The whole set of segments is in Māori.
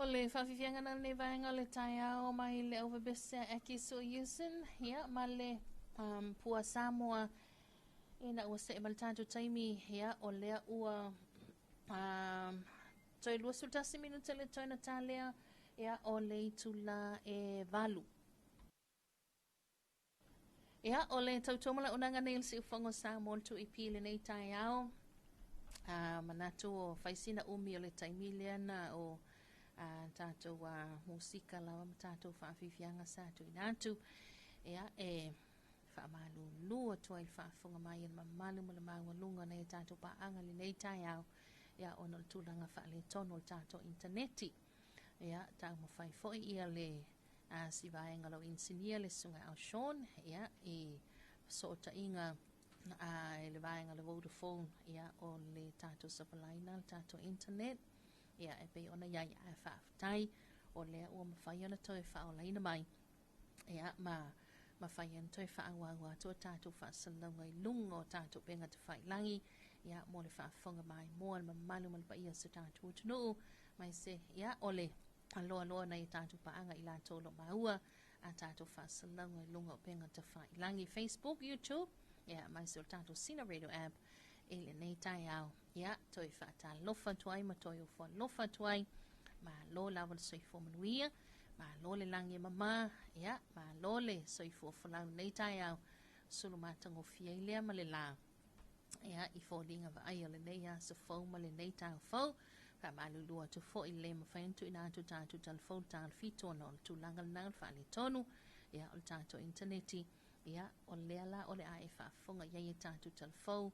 O le whawhiwhianga na le vaenga le tai ao mai le overbese eki so yusin, ia, ma le pua Samoa ina ua se mal tātou taimi, ia, o lea ua toi lua sultasi minuta le toi na tālea, ia, o le itula e valu. Ia, o le tautomala unanga neil si ufongo Samoa tu ipi le nei tai ao, manatu o whaisina umi o le taimilia na o tātou musika lawa ma tātou whawhiwhianga sa tu inatu ea whaamalu lua tua i whaafunga mai ma malu ma le mawalunga nei tātou paanga li nei tai au ea ono le tūlanga whaale tono le tātou interneti ea tāu ma whai foi ia le si vaenga lau insinia le sunga au Sean ea so ta inga le vaenga le Vodafone ea o le tātou sapalaina le tātou internet ia e pe ona ia ia whaafutai o lea ua mawhai ona toi whaolaina mai ia ma whai ona toi whaangwangwa tua tātou whaasalanga i lunga o tātou penga te whailangi ia mo le whaafonga mai moa ma malu ma le pa ia sa tātou utunu mai se ia ole aloa loa nei tātou paanga i la tolo maua a tātou whaasalanga i lunga o penga te whailangi Facebook, YouTube ia mai se o tātou Sina Radio app ele nei tai au ia toi whaata lofa tuai ma toi ufa lofa tuai ma lo lawa le soifo manuia ma lo le langi mama ia ma lo le soifo fulau nei tai au sulu matango fia ilea ma le la ia i fōlinga wa ai le nei a sa fau ma le nei tau fau ka malu lua tu fo i le ma whaintu ina atu tātu talfau tāl fito no tu langal nal whaale tonu ia o tātu interneti ia o lea la o le a e whaafonga ia tātu talfau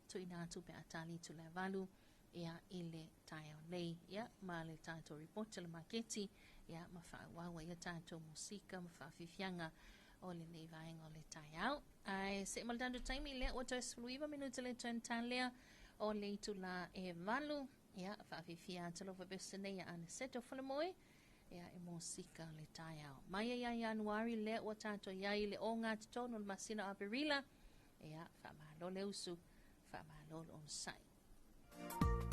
tu ina tu pe atali tu le valu ia ile tai o nei ia ma le tātou report le maketi ia ma whaawawa ia tātou musika ma whaafifianga o le nei vaenga o le tai au ai se maldandu taimi le o toi suluiva minuta le toi ntalea o le itu la e valu ia whaafifia talofa bese nei ane seto whalamoe ia e musika le tai au mai ia Januari le o tātou iai le o ngā titono le masina aperila ia whaamalo le usu Whamalolo on site. I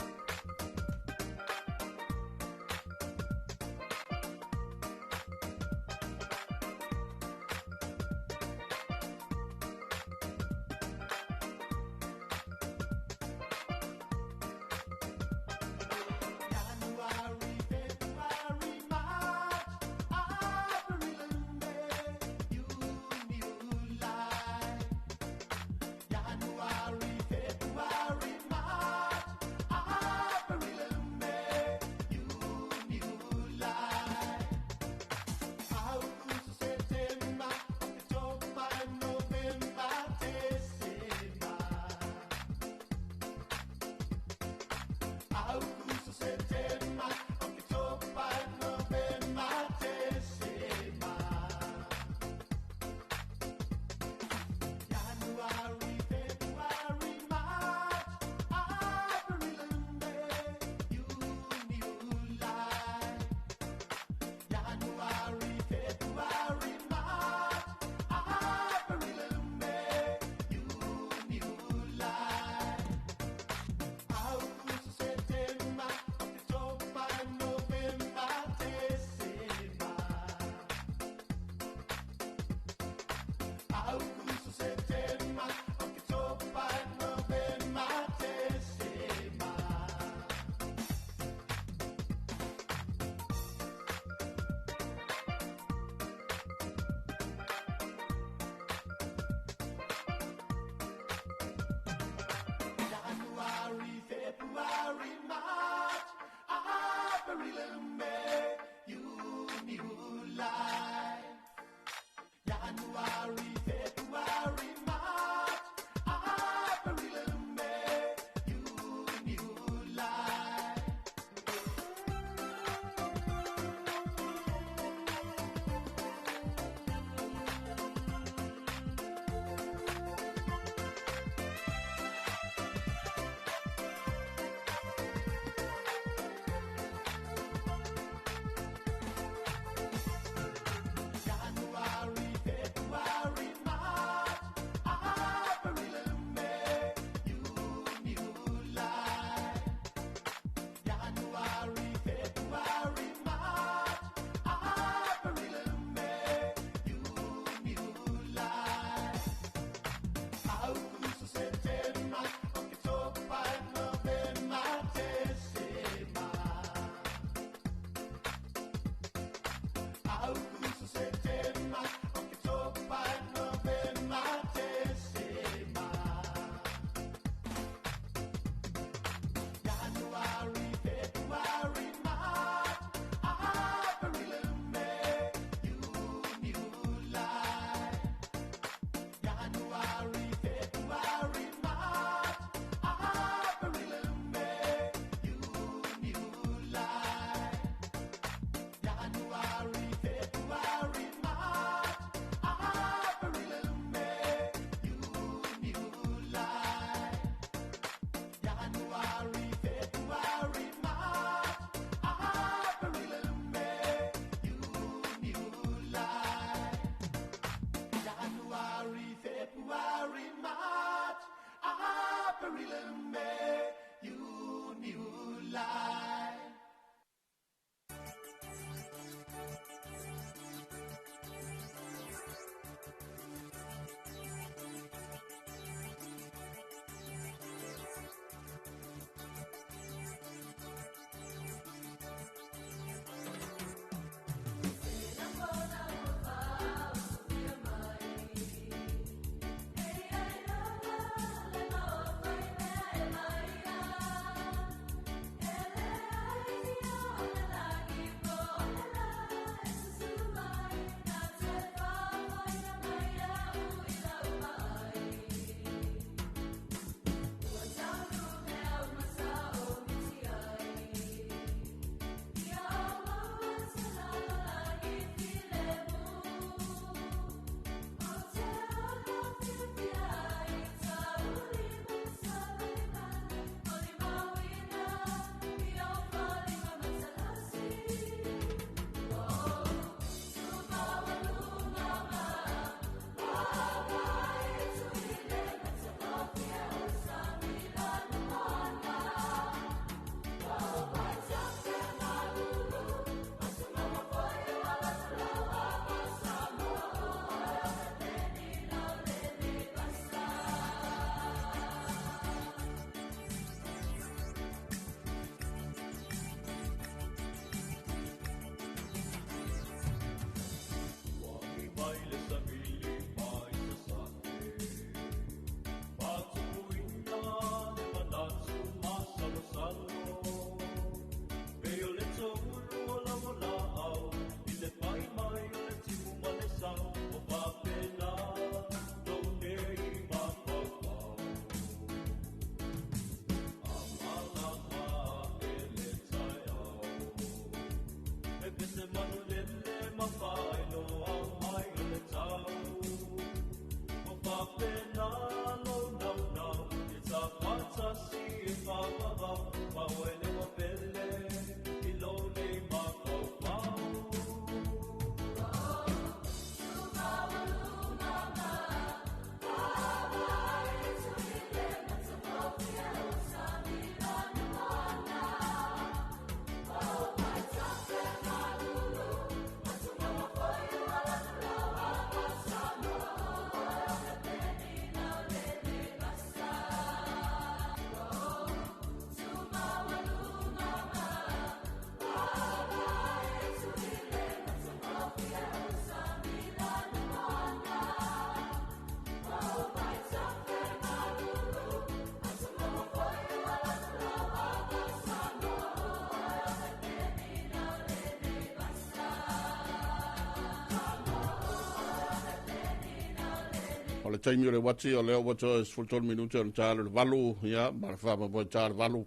o le taimi o le wati o leo wato e sfultol minuti o le tāle le valu, ia, ma le whama boi tāle valu,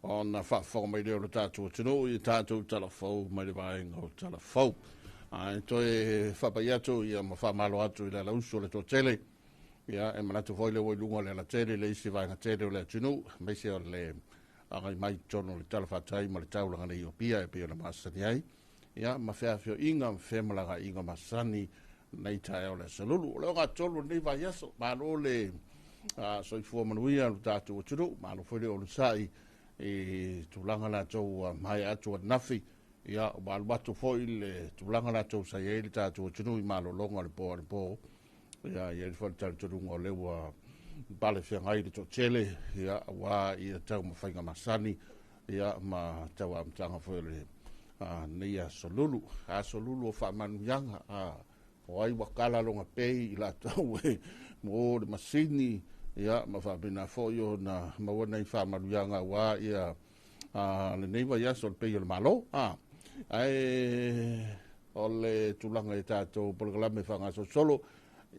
o na whawhau mai leo le tātou tino, i tātou talafau, mai le vaenga o talafau. Ai toi whapai atu, ia ma whamalo atu i le lausu o le tō tele, ia, e manatu foi le wailunga le la tele, le isi vaenga tele o le tino, mai se o le agai mai tono le talafatai, ma le taulanga le Iopia, e pia le masani ai, ia, ma whea whio inga, ma whea malaga inga masani, nei tae o le salulu. O leo ngā tolu nei vai aso, mālo le soifua manuia, lu tātou o tunu, mālo whele o le sai, e tūlanga la tau mai atu at nafi, ia, o mālo watu foi le tūlanga la tau sai e le tātou o tunu, i mālo longa le pō, ia, i e le whale tau turunga o lewa bale whia ngai le tō tele, ia, wā i a tau mawhainga masani, ia, ma tau amtanga foi le nei a solulu, o wha manuianga, o ai wakala longa pei i la tau e mo le masini ia ma whabina fōio na mawana i whamaruanga wā ia le neiwa ia so le pei o le malo ai o le tulanga i tātou polgalame whanga so solo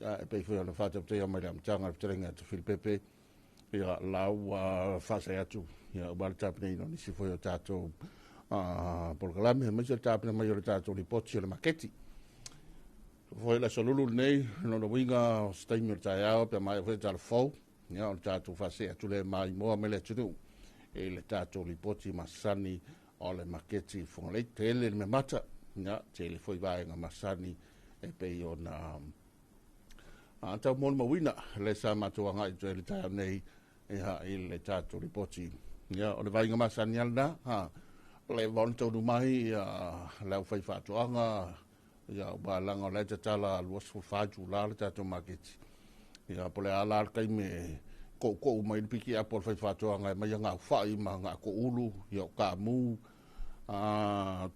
ia e pei whea le whātau te amai le amtanga le terenga te Filipepe ia lau whasai atu ia wale tāpina ino nisi whea o tātou polgalame mai se tāpina mai o le tātou li poti o le maketi foi la solulu nei no winga o staimi o tai ao pe mai foi tal fo ya o tatu fase tu le mai mo me le tu e le tatu lipoti masani o le maketi fo le tele me mata ya tele foi vai nga masani e pe yo na anta mo mo wina le sa matu nga i le tai nei e ha le tatu lipoti ya o le vai nga masani alda ha le vonto du mai la foi fatuanga ia ba langa le tala luas fu faju la le tato maketi ia pole ala kai me ko mai piki a por fa to nga mai nga fa i ma nga ko ulu ia ka mu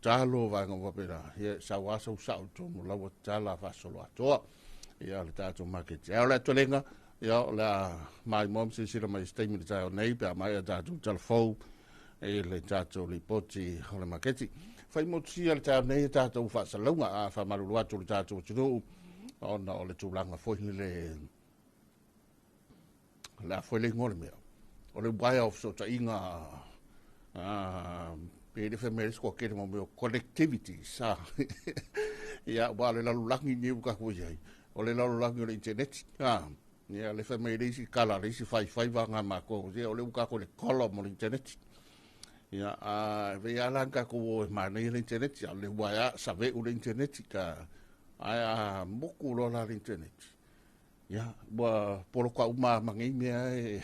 talo va nga pera ia sa wa sa to mo la tala fa solo ato ia le tato maketi ia le to lenga ia la mai mom se sira mai stay mi tato nei pa mai tato telefo e le tato lipoti o le maketi fai mo tia le tāu nei tātou whaasalunga a whamaruru atu le tātou tunu ona o le tūlanga foi le la foi le ngore mea o le wai of so ta inga pe le whameris kua kere mo meo connectivity sa ia wa le lalulangi ni uka kui ai o le lalulangi o le internet ia le whameris i kala le isi fai wanga mako o le uka ko le kolom o le internet ia ve ala ka ko mana i internet ya le waya save u internet ka ai moku lo la internet ia bo por ko uma mangi me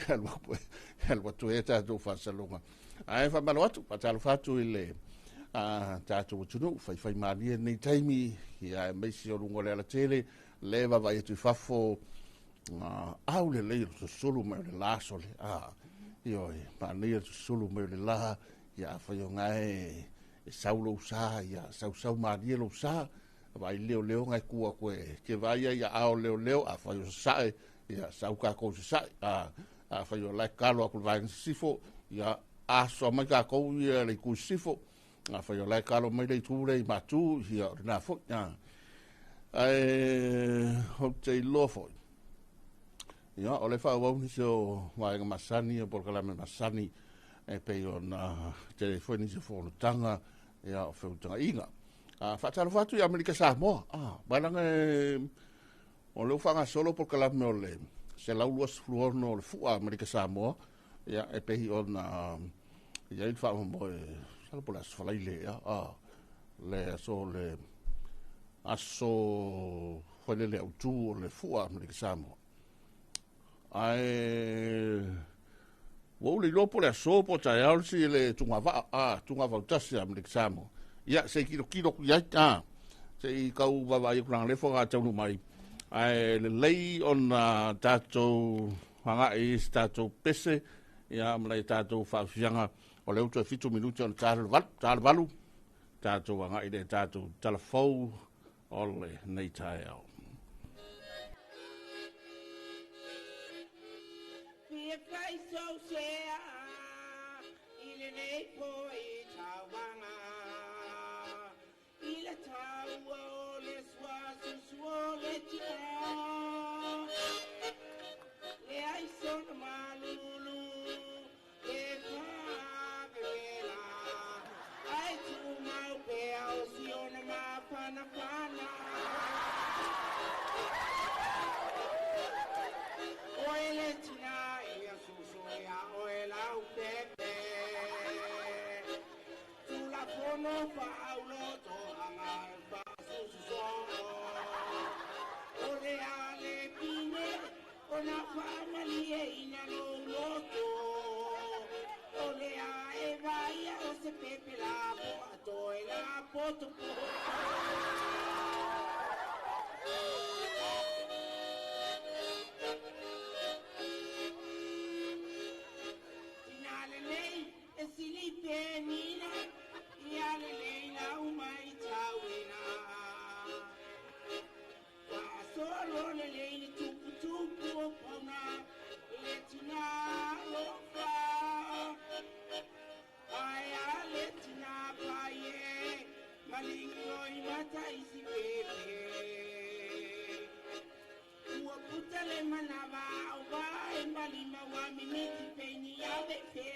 elwa tu eta do fa salonga ai fa malo atu pa talo fatu ile tatu tunu fai mali ni taimi ia me si o lungo le la tele leva vai tu fafo au le solo me la sole io pa ne solo me la ia foi ngai e saulo sa ia sau marielo sa vai leo ngai kua koe ke vai ia ao leo a foi sa ia sau ka ko sa a foi la kalo ku vai sifo ia a so mai ka ko ia le ku sifo a foi la kalo mai le tu le matu ia na fo ho te lofo ia ole fa wa ni so vai masani por kala masani e pe ona telefoni se fono tanga ia o feu tanga inga fatalo fatu i Amerika Samoa balanga o le fanga solo por kala me ole se la luas fluorno le fu Amerika Samoa ia e pe ona ia il fa mo sala por las falaile le so le aso foi le autu le fu Amerika Samoa wo le lopo le so po ta ya si le tunga va tasi am le samo ya se kilo ya se I kau va va ku le fo ga tau mai ai le lei on tato hanga I tato pese ya mla tato fa fianga o le uto fitu minuti on tal valu tato hanga I le tato telefo o le nei tai au fono faulo to angai pa suso ole ale pine ona family ina lo loto ole a e vai o se pepe la to e la poto Tinale lei e si li penina iale lei la umai tawina wa solo le lei tupu tupu pona le tina lo fa aya le tina paye malingo i mata isi pepe ua puta le manava o va e malima wa miniti peni ave fe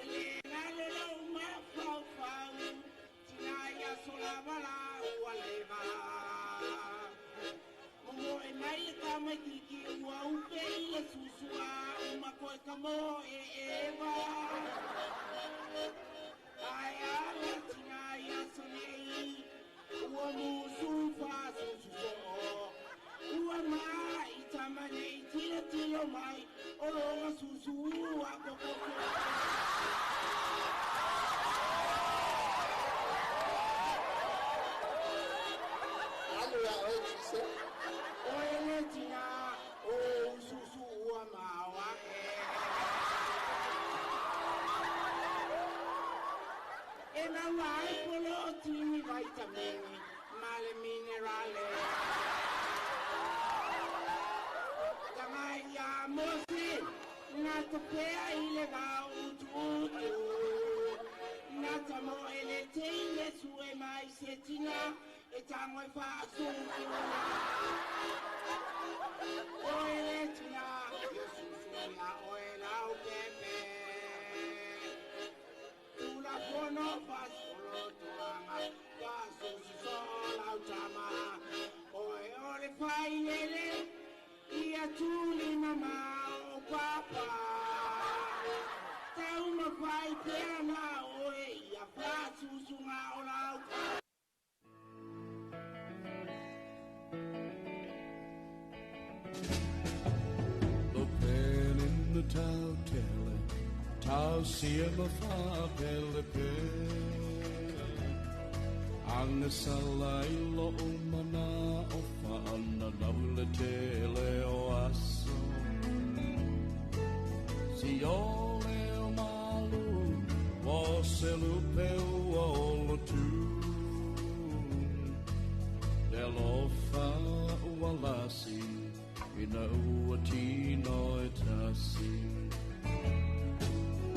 Elena le lo ma fau fau tinaya sola bala ua leva Momo e mai le kama kiki ua upe i le susua uma koe kamo e eva Aya le tinaya sonei ua musu fa susu ua mai tamane tira tiro mai o longa susu ua koko Oele tina o susu ua mawa e na vai polo tini vitamini male minerale Tamai ya mosi na topea ile va utu Natamo ele teile sue mai setina e tango e fa susu Oele tina yo susu ya oela o pepe Tula fono fa solo tuama fa susu sola utama Oe ole fai lele ia tuli mama o papa Tauma fai pena oe ia fa susu nga ola utama The pen in the tau tele, tau sia ma fa pele pe. Anga salai lo umana o fa ana naule tele o aso. Si ole o malu, o se lupe o lo tu. Talofa walasi. Ina ua tino e tasi O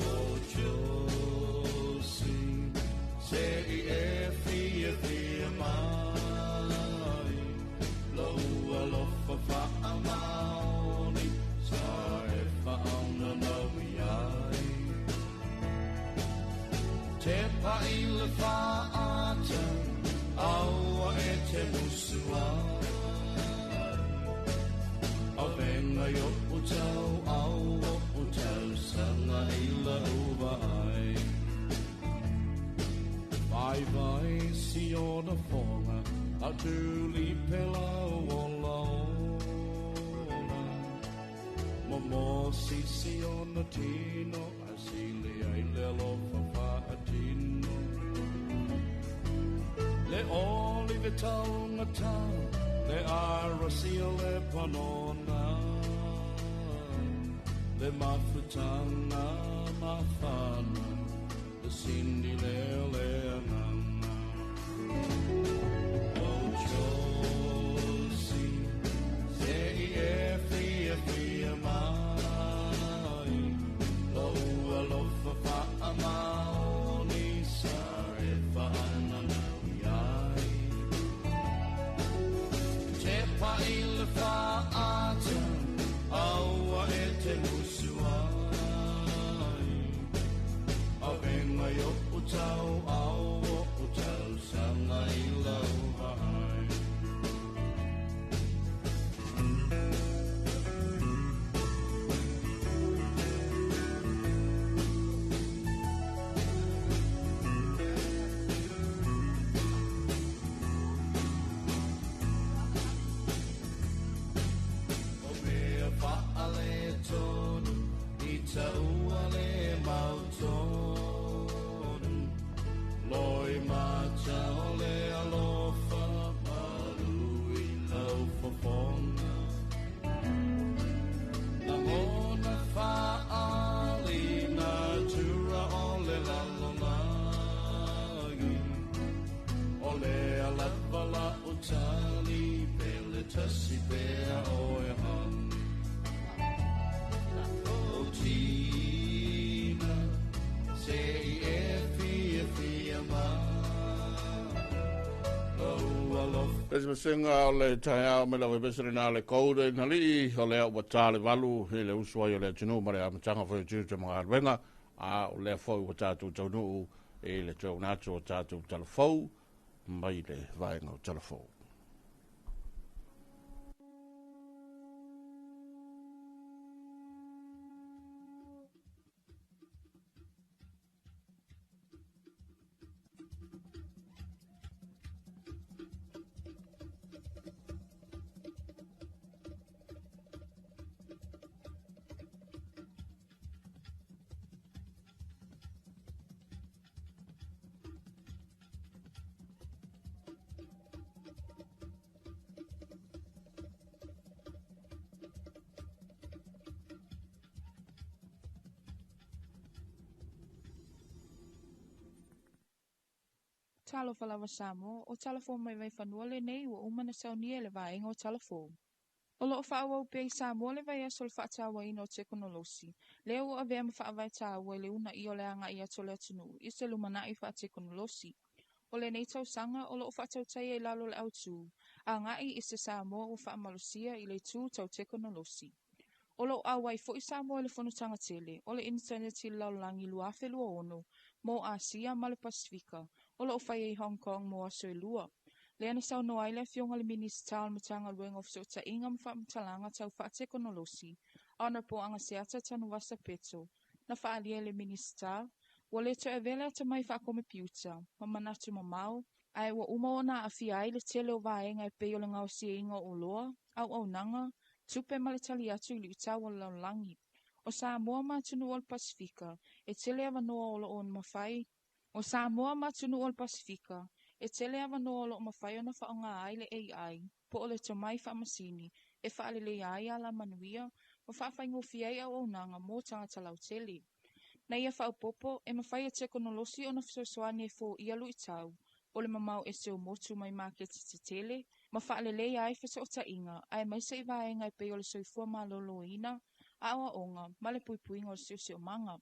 Josi Se I e fia mai Loa lofa fa amaoni Sa e fa auna nawi ai Te pa I le fa ata Aua e te musuai Venga yo utau au utau sanga ila ubai Vai si ona fonga a tuli pela ola ola Momo si ona tino asili ai le lofa fa tino Le olive taunga tau Le arasia le panona Le mafutana mafana Le sindi le leanana O Josi Se I e fia mai Loa lofa fa amaoni Sa e fa anana iai Te pa il fa ata Aua e te musuai A venga yo utau au utau sanga I lau vai taua le mautonu loi mata o le alofa malu I lau fafona na mona faali na tura o le lalolagi o le alavala o tali pele tasi pea o e hana Tina, say fia ma. Pes masinga o le taia o me lawe besere nā le koude na li o le au watale walu he le uswai o le tinu mare a matanga fo tiu te mga arwenga a o le fau o tātou taunu e le tau nātu o tātou talafou mai le vaenga o talafou. Talofa Samoa o Talofa mai vai whanua le nei ua umana saunia le vaenga o Talofa. O loo whaawa upe I Samoa le vai aso le whaatawa ino o teknolosi. Leo ua vea ma whaawai tawa le una I o le anga I ato le atunu. I se lumana I wha teknolosi. O le nei tau sanga o loo whaatau tai e lalo le autu. A ngai I se Samoa ua wha malusia I le tū tau teknolosi. O loo awai fo I Samoa le whanutanga tele. O le internet I laulangi luafe lua ono. Mo Asia ma le Pasifika. O loo whai I Hong Kong mo aso I lua. Le ana sau no ai le fionga le minista al matanga luenga o fso ta inga mwha mtalanga tau wha teknolosi. Ana po anga seata tanu wasa peto. Na wha alia le minista. Wa le to evele ata mai wha kompiuta. Mamanatu mamau. Ai wa uma ona afi ai le tele o vaenga e peo le ngau si inga o loa. Au nanga. Tupe malitali atu ili utawa laulangi. O Samoa matunu o Pasifika. E tele ava noa o lo on mawhai. O Samoa matunu o Pasifika. E tele ava noa o lo mawhai o na whaonga ai le AI. Po o le tomai wha masini. E whaale le ai ala manuia. O whaafai ngofi ai au nanga mo tangata lau tele. Na ia whao popo e mawhai a teknolosi o na whasoani e fo ia lui tau. O le mamau e seo motu mai market te tele. Ma whaale le ai whaso o ta inga. Ai mai se iwa e ngai pe o le soifua ma lolo ina. A awa onga. Ma le puipuinga o seo manga.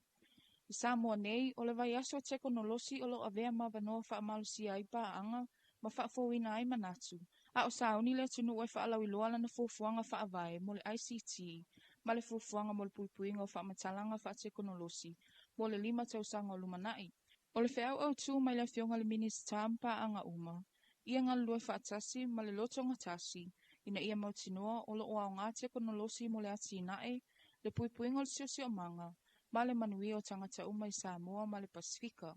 I Samoa nei, o le vai aso teknolosi o lo avea ma vanoa wha amalusi ai pa anga, ma wha fōina ai manatu. A o sauni le tunu e wha alau iloa lana fōfuanga wha avae mo le ICT, ma le fōfuanga mo le puipuinga o wha matalanga wha teknolosi, mo le 5 tausanga o lumanai. O le whiau au tū mai le fionga le minister pa anga uma. Ia ngā lue wha atasi ma le lotonga tasi, ina ia mautinoa o lo o ngā teknolosi mo le ati nae, le puipuinga o le sio manga, ma le manui o tangata uma I Samoa ma le Pasifika.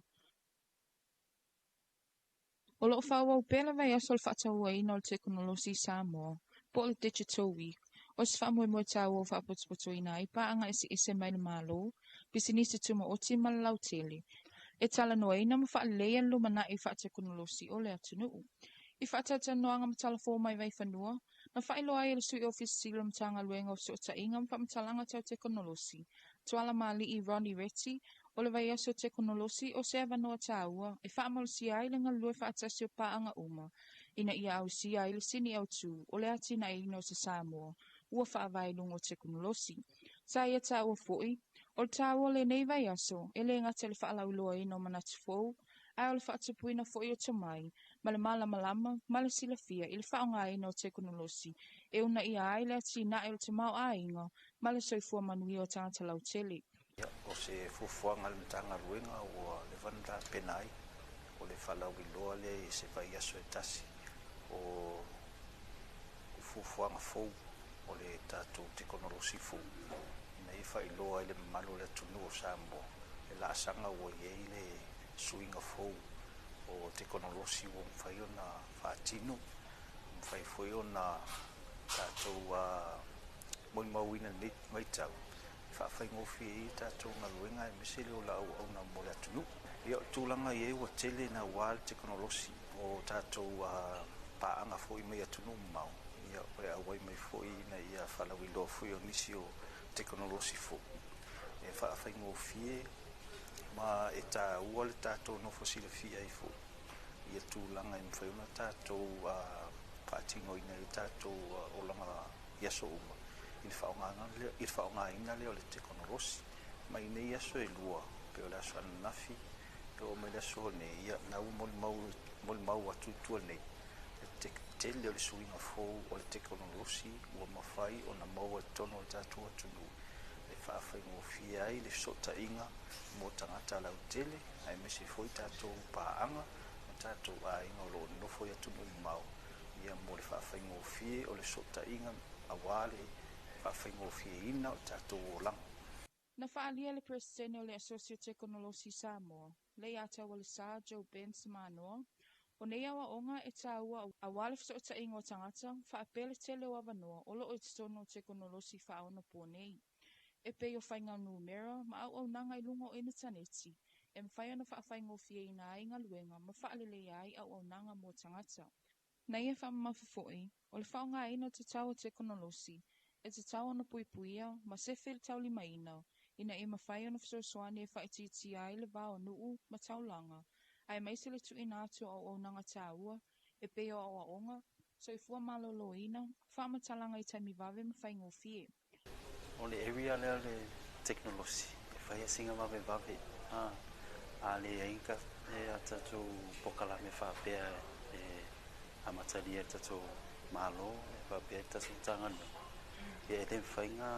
O loo whaua upela vai aso le whaataua ina o le teknolosi Samoa, po le Digital Week. O se whaamue moe tau o whaapotopoto ina ai pa anga ese mai le malo, bisinisi tuma oti ma le lautele. E tala noa ina ma whaalea lumana I wha teknolosi o le atunuu. I whaatata noanga ma talafo mai vai whanua, na whailoa ai le sui office sila mtanga luenga o sota inga ma whamtalanga tau teknolosi. Tuala mali I Ronnie Retty, o le vai aso teknolosi o se noa taua, e whaamalusi ai le ngalue whaatasi o paanga uma, ina ia au si ai le sini au tū, o le ati na ino se Samoa, ua whaavai lungo teknolosi. Sa ia taua foi, o le taua le nei vai aso, e le ngata le whaalauloa ino manatu fou, ai o le whaatapuina foi o tamai, ma le malama, ma le silafia, I le whaonga ino teknolosi, e una ia ai le ati na e o te mau a inga, ma le soifua manui o tangata lau tele. O se fufuanga le mtanga ruenga o le vanda penai, o le whalau iloa le se vai aso e tasi, o fufuanga fou, o le tātou teknolosi fou. Ina I whailoa le malu le tunu o Samoa, e la asanga o iei le suinga fou, o teknolosi o mwhai o na whaatino, mwhai foi o na tātou moi mauina mai tau. whaawhaingofi e tātou ngaluenga e mese leo la au na mo le atunu. Ia o tūlanga i e ua tele na wāle teknolosi o tātou paanga fōi mai atunu mau. Ia o e awai mai fōi na ia whalawilo fōi o nisi o teknolosi fō. E whaawhaingofi e ma e tā ua le tātou no fosila fia i fō. Ia tūlanga i mwhaiuna tātou pātingo ina i tātou o langa iaso uma. I whaonga ina leo le teknolosi. Ma ina iaso e lua, pe o le aso anafi, pe o me le aso ne ia na u moli mau atu tua nei. Te leo le suinga fōu o le teknolosi, ua mawhai o na mau e tono o tātou atunu. E whaawhaingo fia ai le sota inga, mo tangata lau tele, ai mese fōi tātou pāanga, o tātou a inga o lo nofo i atunu i mau. Ia mo le whaawhaingo fia o le sota inga, a wale whaawhaingo fia ina o tātou o langa. Na whaalia le presidente o le Asosio Teknolosi Samoa, le ata wale sa Joe Ben Samanoa, o nei awa onga e tāua a wale fsota ingo o tangata, whaapele tele o avanoa, o loo i tono teknolosi whaona po nei. E pe o whainga numera, ma au nanga i lungo o internet, e mwhai ana whaawhaingo fia ina ai ngaluenga, ma whaalele ai au nanga mo tangata. Nei e whaamawhafoi, o le whaonga ina te tau teknolosi, e te tau ana puipuia, ma sefe le tau lima ina e mawhai ana whasosoani e whaititi ai le vao nuu ma taulanga, ai maise le tu ina atu au nanga tāua, e peo au onga, so i fua malolo ina, whaamatalanga i taimi vave mawhai ngofie. O le area lea le teknolosi, e whai singa vave, a le inka e a tatou pokala me whapea e amatari e tatou malo, e whapea e tatou tangana. E le whainga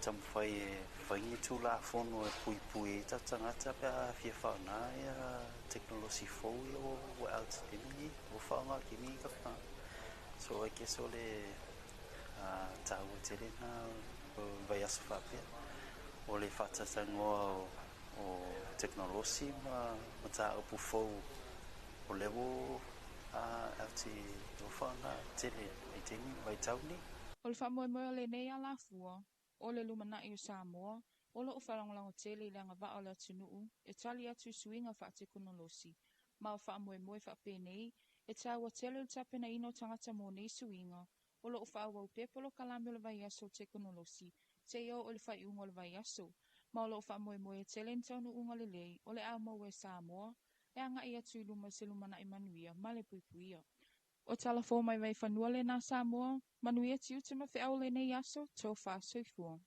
tam whaingi tūla whono e pui e tangata pe a fia whaona e a teknolosi fōu o out kini, o whaonga kini ka wha. So e keso le tāu tere na vai aso whapea. O le whatatangoa o teknolosi ma tā upu fōu o lewo out i o whaona tere i tini vai tauni. O le whamoemoe le nei a la fua, o le lumanai o Samoa, o lo o whalangolango tele i leanga vaa o le atunuu, e tali atu suinga wha teknolosi. Ma o whamoemoe wha penei, e tāua tele o tapena ino tangata mo nei suinga, o lo o whaawau pepolo kalami o le vai aso teknolosi, te o le whai ungo le vai aso. Ma o lo o whamoemoe e tele ni taunu unga le lei, o le au maue Samoa, e anga i atu luma se lumanai manuia, ma le puipuia. O Talofa mai vai whanua le nā Samoa, manuia tiu te mawhi au le nei aso, tō wha soifua.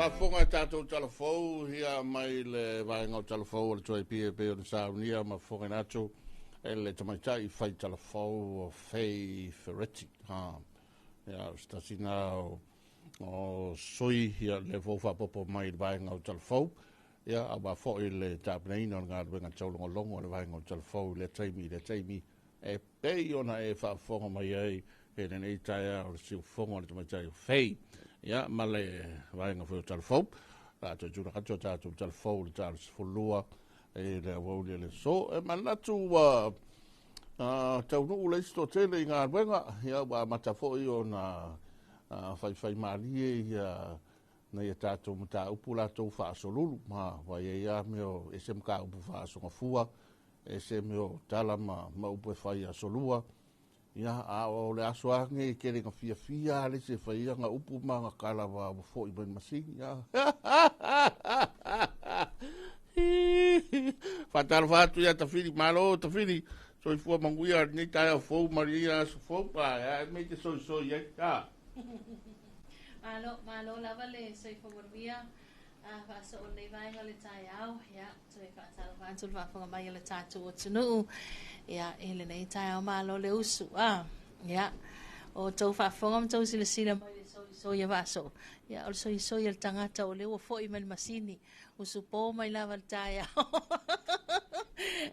Whafonga tātou talafou, hia mai le vaenga o talafou, le toi pia pia o saunia, ma whonga nato, e le tamaitai whai talafou o Fei Ferretti. Ia, stasina o soi, hia le fōwha popo mai le vaenga o talafou, ia, a wa fo le tāpneina o ngā ruenga taulonga longo le vaenga o talafou, le taimi, e pei ona e whafonga mai ei, e nei taia o le siu whonga le tamaitai o Fei. Ia, ma le vaenga fo talafou, tātou tūra kato tātou talafou, le tātou sifulua, e le wauli le so, e manatu tau nuu le isto tele i ngā ruenga, ia, wa matafo i o na whai marie, ia, na ia tātou mata upu lātou whaasolulu, ma wa ia meo e se mga upu whaasongafua, e se meo tala ma upu e whai asolua, ia, a o le asoa nge ke ringa fia le se whaia nga upu ma nga kala wa fo i ben masini, ia. Whatara whatu ia tawhiri, malo tawhiri, so i fua manguia ni taia fo maria so fo pa, ia, me te so ia, ia. Malo lava le soi favoria so o le vaenga le tai au ia so e whaatalo whantu le whafonga mai le tātou o tunu ia ele nei tai au malo le usu ia o tau whafonga mtau sila mai le soi vaso ia o le soi le tangata o le ua fo i mani masini usu po mai lava le tai au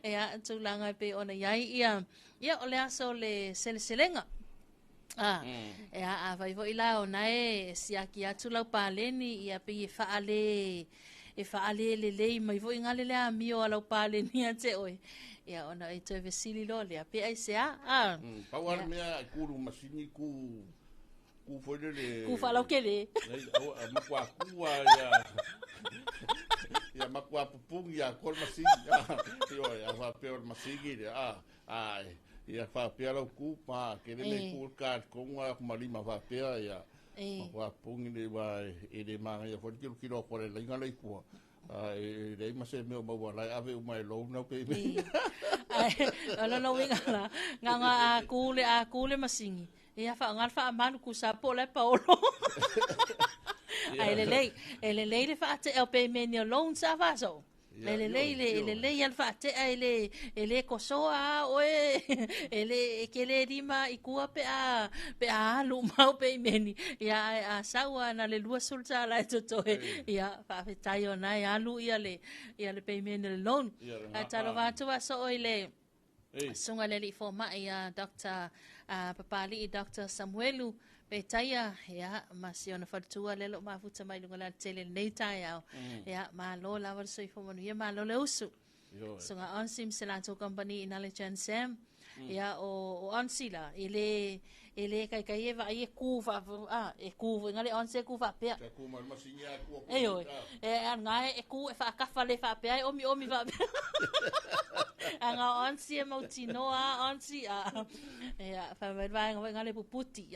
ia tūlanga pe ona iai ia o le aso le sele-selenga e a vai vo ila ona e siaki atu lau paleni ia pe e faale le mai vo ingale le amio lau paleni ate oi ia ona e te vesili lo le pe ai se Pauar mea kuru masini ku foi le ku fala o que le makua kua ia makua pupung ia kol masini ia va peor masini ai ia fa pia lo ku pa ke le ku ka ko nga malima fa pia ia wa pungi le va e de ma ia fo kilo ko le nga le ku e le ma se me o ma la ave o mai lo no pe ala no winga la nga a ku le masingi ia fa ngal fa manu ku sa po le paolo ai le fa te el pe menio long sa va so le al fate ele kosoa oe ele kele rima ikua pe a lu mau pe meni ia a sawa na le lua sulta la to ia fa fetaio na ia lu ia le pe meni le lon a Talofa Samoa so ile sunga le fo ma ia Dr. Papali Dr. Samuelu pe taia ia masiona fatua le lo mafuta mai lunga la tele nei taia ia ma lo la war soi fo manu ia ma lo le usu sunga onsim selato company intelligence sam ia o onsila ele kai va ie ku va e ku ngale onse ku va pe ku ma masinya ku nga e ku fa ka fa le fa pe omi va anga onsi e mautinoa onsi ia fa va ngale puputi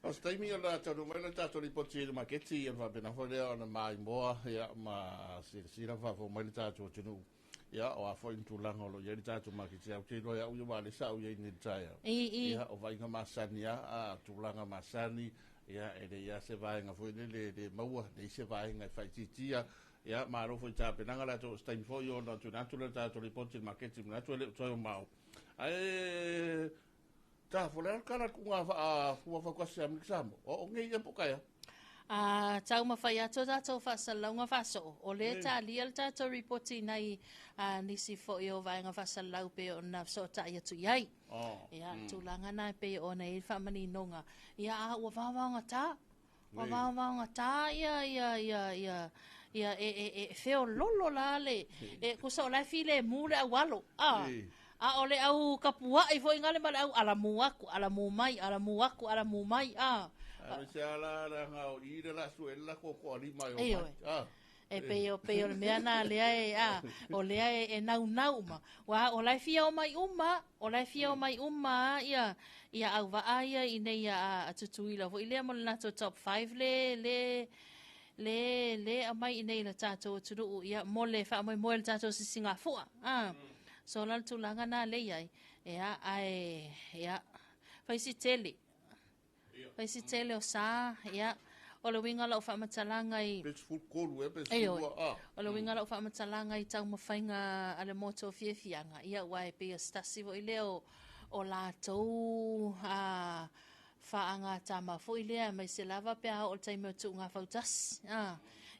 o stai mi la tatu mai la tatu li poti le maketi e va bena fo le ona mai moa ia ma si la fa fo mai la tatu tunu ia o a foi tu langa lo ia tatu maketi au te loia u ia le sa u ia ni taia ia o vai nga masani a tu langa masani ia e ia se vai nga foi le maua le se vai nga fai titia ia ma ro foi tape nanga la to stai fo yo no tu natura tatu li poti maketi na tu le to mau ai ta foler kala ku nga fa kwasi am exam o ngai po kaya tau mawhai ato tātou whasalau ngā whaso. O le tā lial tātou reporti nei nisi fo i o vai ngā whasalau pe o na so tā i atu iai. Ia, tūlanga nai pe o nei whamani nonga. Ia, ua wāwanga tā. Ua wāwanga tā, ia, feo lolo la le. Kusa o lai file mūle au alo. A o le au kapua i fo ingale ma le au alamu mai. Se ala nga o ira la suela ko ali mai o e peo le mea na lea o lea e nau ma wa o lai fia o mai uma ia au vaaya i nei a tutuila vo ile mo na top 5 le a mai i nei la tato turu ia mo le fa mo le tato si Singapore so la tulanga na le ia faisi tele o sa ia o le winga lau whaamatalanga i... Peaceful kolu e Ei oi, peaceful. o le winga lau whaamatalanga i tau mawhainga ale moto fiafianga. Ia wai pe a stasi vo i leo o lātou whaanga tama fo i lea mai se lava pia o taimeo tu ngā whautasi.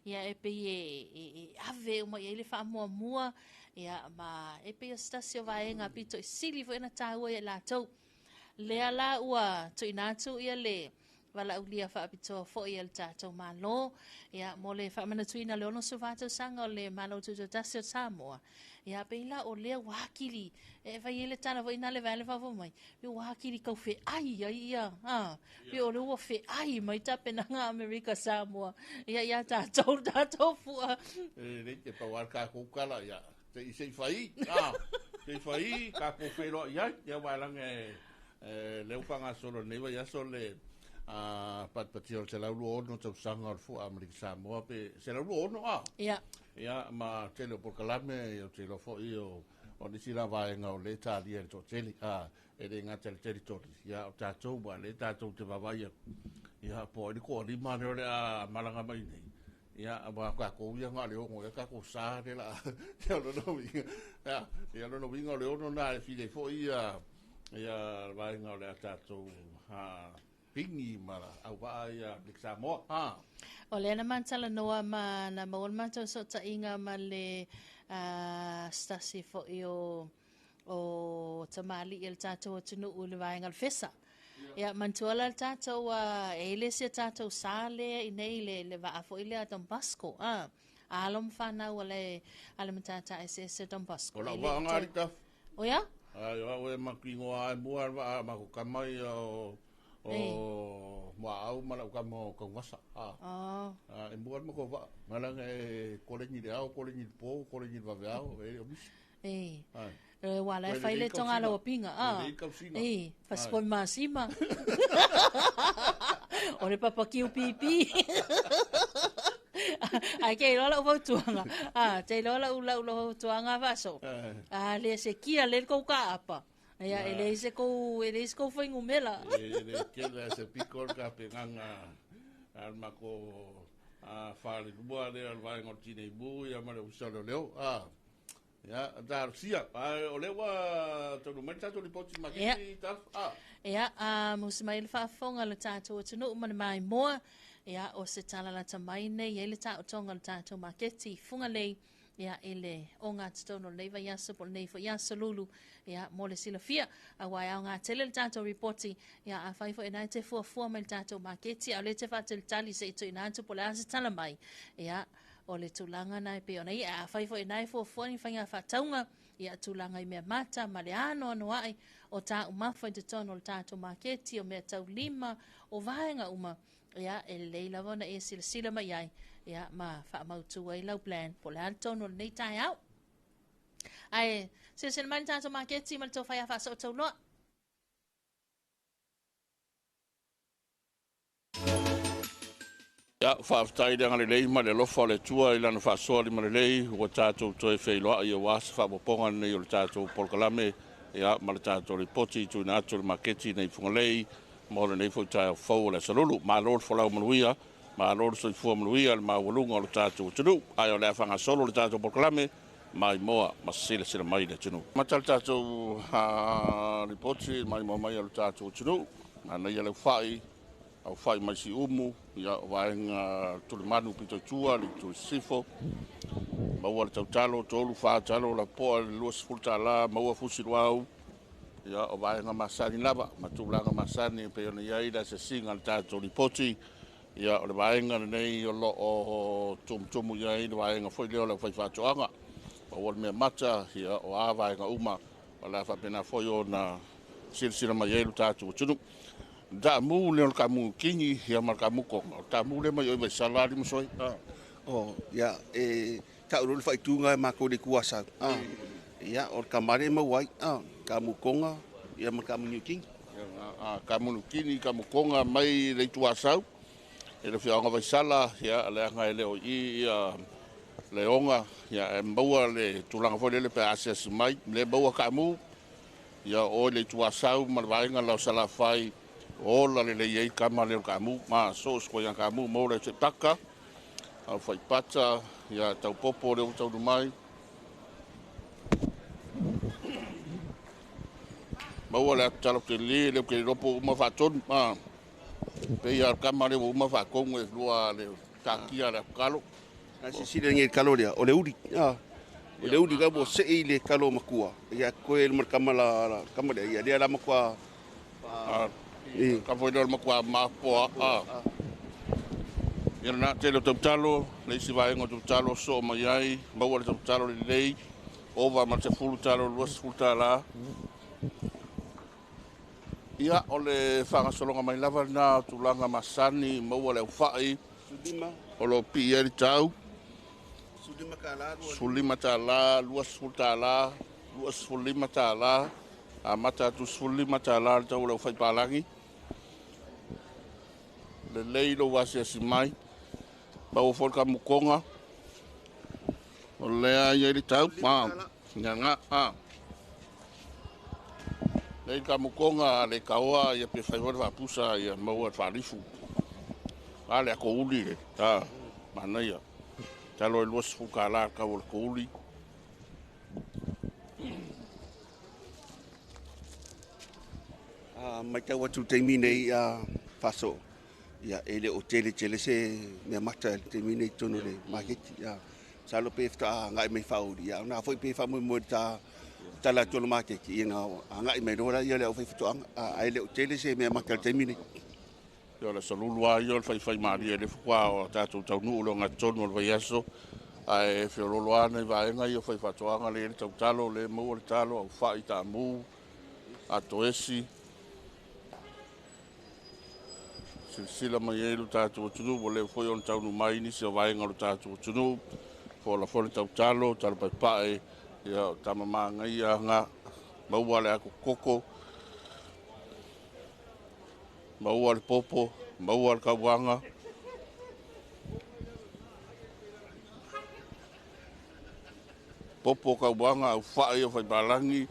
Ia e pe e ave o mai e le wha mua mua. Ia ma e pe a stasi o vaenga pito i sili fo ina tāua i lātou. Lea la ua tu inatu ia le wala ulia wha apitoa fo i al tātou malo. Ia mo le wha mana tuina le ono suvātou sanga o le malo tuto tasi o Samoa. Ia peila o lea wakili. E vai ele tana vo ina le vale whavo mai. Pe wakili kau fe ai ia. Pe o le ua fe ai mai tapena ngā Amerika Samoa. Ia tātou fua. Rei te pawar kā kukala ia. Te i sei whai. Sei whai kā kufero ia. Ia wailang leu whanga solo newa ia so le patpati o te laulu ono tau sanga o fu Amerika Samoa pe se laulu ono Ia. Ia ma tele por kalame o te lo fo io o nisi la vaenga o le tali e to tele e re nga tele territory ia o tātou ba le tātou te vavaia ia po ni ko ni mane o le malanga mai nei ia ba ka ko ia nga le o nga ka ko sa de la ia no vinga ia no vinga le ono na e file fo ia vaenga o le tātou pingi mara au vai Amerika Samoa O le ana mantala noa ma na maon mantau so ta inga ma le stasi fo i o tamali il tātou o tunu ule vaenga fesa. Ia mantuala il tātou e le sia tātou sāle i nei le va fo i le a Don Bosco. Alom whanau ale matata SS Don Bosco. O la wa ngari ta. O ia? Ai o e makingo ai mua ma ko kamai o mau mala ka mo ko wasa e mua mo ko va mala e koleni de au koleni po koleni va veao e o bis wala e faile tonga lo pinga fasko masima ore papa kiu pipi ai ke lola o tuanga te lola ulo tuanga vaso le se kia le ko ka apa ia ele se ko foi ngumela ele que se picor ka penganga al mako fale boa de al vai ngotine bu ia mare usalo leo ia dar sia o lewa to no menta to lipoti makiti taf ia musmail fa fonga le tato tunu mai moa ia o se tala la tamai nei ele tato tonga le tato maketi funga lei ia ele o ngā tatono leiva iasa po nei fo iasa lulu ia mo le silafia a wai au ngā tele le tātou reporti ia a whaifo e nai te fuafua mai le tātou maketi a le te whatel tali se ito i nātu po le asa tala mai ia o le tūlanga nai pe ona ia a whaifo e nai fuafua ni whainga whataunga ia tūlanga i mea mata ma le ano ai o tā umawha i te tono le tātou maketi o mea tau lima o vaenga uma ia e leila vona e sila mai ai ia ma fa mautu ai lau plan po le altono nei tai au ai se mai tātou maketi ma le tau whaia whasa o tau noa ia whaaftai le ngale lei ma le lofa le tua i lana whaasori ma le lei ua tātou toi whailoa i o wasa whaapoponga nei o le tātou polkalame ia ma le tātou ripoti tu ina atu le maketi nei fungalei mo le nei fwtai o fau le salulu ma lor folau manuia ma lor soi fua manuia le mawalunga o le tātou tunu ai o le awhanga solo le tātou polkalame mai moa ma sila mai le tunu mata le tātou ripoti mai moa mai o le tātou tunu na nei le whai au whai mai si umu ia waenga tuli manu pito tua li tuli sifo maua le tautalo tolu whaatalo la poa le lua sifulta la maua fusi luau ia o waenga masani lava matulanga masani pe ona iai la se singa le tātou ripoti ia o le waenga nei o lo o tumu iai le waenga foi leo la whai whaatoanga maua le mea mata ia o a waenga uma o la whapena foi o na sila mai elu tātou tunu da mu le kamu kingi ya mar kamu ko ta mu le mai o salari mo soi ya ta ro fa tunga ma ko de kuasa ya or kamare mo wai kamu konga ya mar kamu new king kamu kini kamu konga mai le tuasau e le fia nga vai sala ya le nga le o i le onga ya mbaua le tulanga fo le pe ases mai le mbaua kamu ya o le tuasau mar vai nga la sala fai Ola le iei kama leo kamu, ma so sko yang kamu mo le se taka. Au fai pata, ia tau popo leo tau mai. Maua le talo te li, leo ke ropo uma whaton, ma. Pe ia kama leo uma whakong e lua leo takia le kalo. Si sila ngi kalo dia, o le uri. O le uri ka bo se i le kalo makua. Ia koe le kama la kama dia, ia la makua. Ka foi dor makua mapoa. Ia na te lo talo, le si vai ngo talo so mai ai, maua le talo le lei. Ova ma te fulu talo, luas fulu tala. Ia o le whangasolonga mai lava na tulanga masani, maua le ufai. Sudima. O lo pi eri tau. Sudima ka la. Sulima tala, luas fulu tala, luas sulima tala. A mata tu sulima tala le tau le ufai palangi. Le leilo wasi asi mai. Bau folka mukonga. O lea eri tau. Nga Nei ka mukonga le kaoa ia pe whaiwara whapusa ia maua wharifu. Ale ako uli le. Mana ia. Talo e luas fuka la kau le ko uli. Mai tau atu teimi nei whaso. Ia ele o tele se mea mata teimi nei tono le maketi. Salo pe fta ngai mai whauri. Ia na foi pe whamu mo ta tala tono maketi. Ia ngai mai rora ia le o whaifutoanga. Ele o tele se mea mata teimi nei. Ia le salulua ia le whai maria le fukua o tātou tau nuu lo ngā tono le vaiaso. Ai whiololoa nei vaenga ia whai whatoanga le tau talo le mua le talo au whai tā mū. A toesi. Sila mai elu tātou tunu, o leo foi on taunu mai ni se vaenga lo tātou tunu. Fola fole tau talo, talo pai pae, ia tamama ngai a ngā, maua le ako koko, maua le popo, maua le kauanga. Popo kauanga au whae o whai balangi,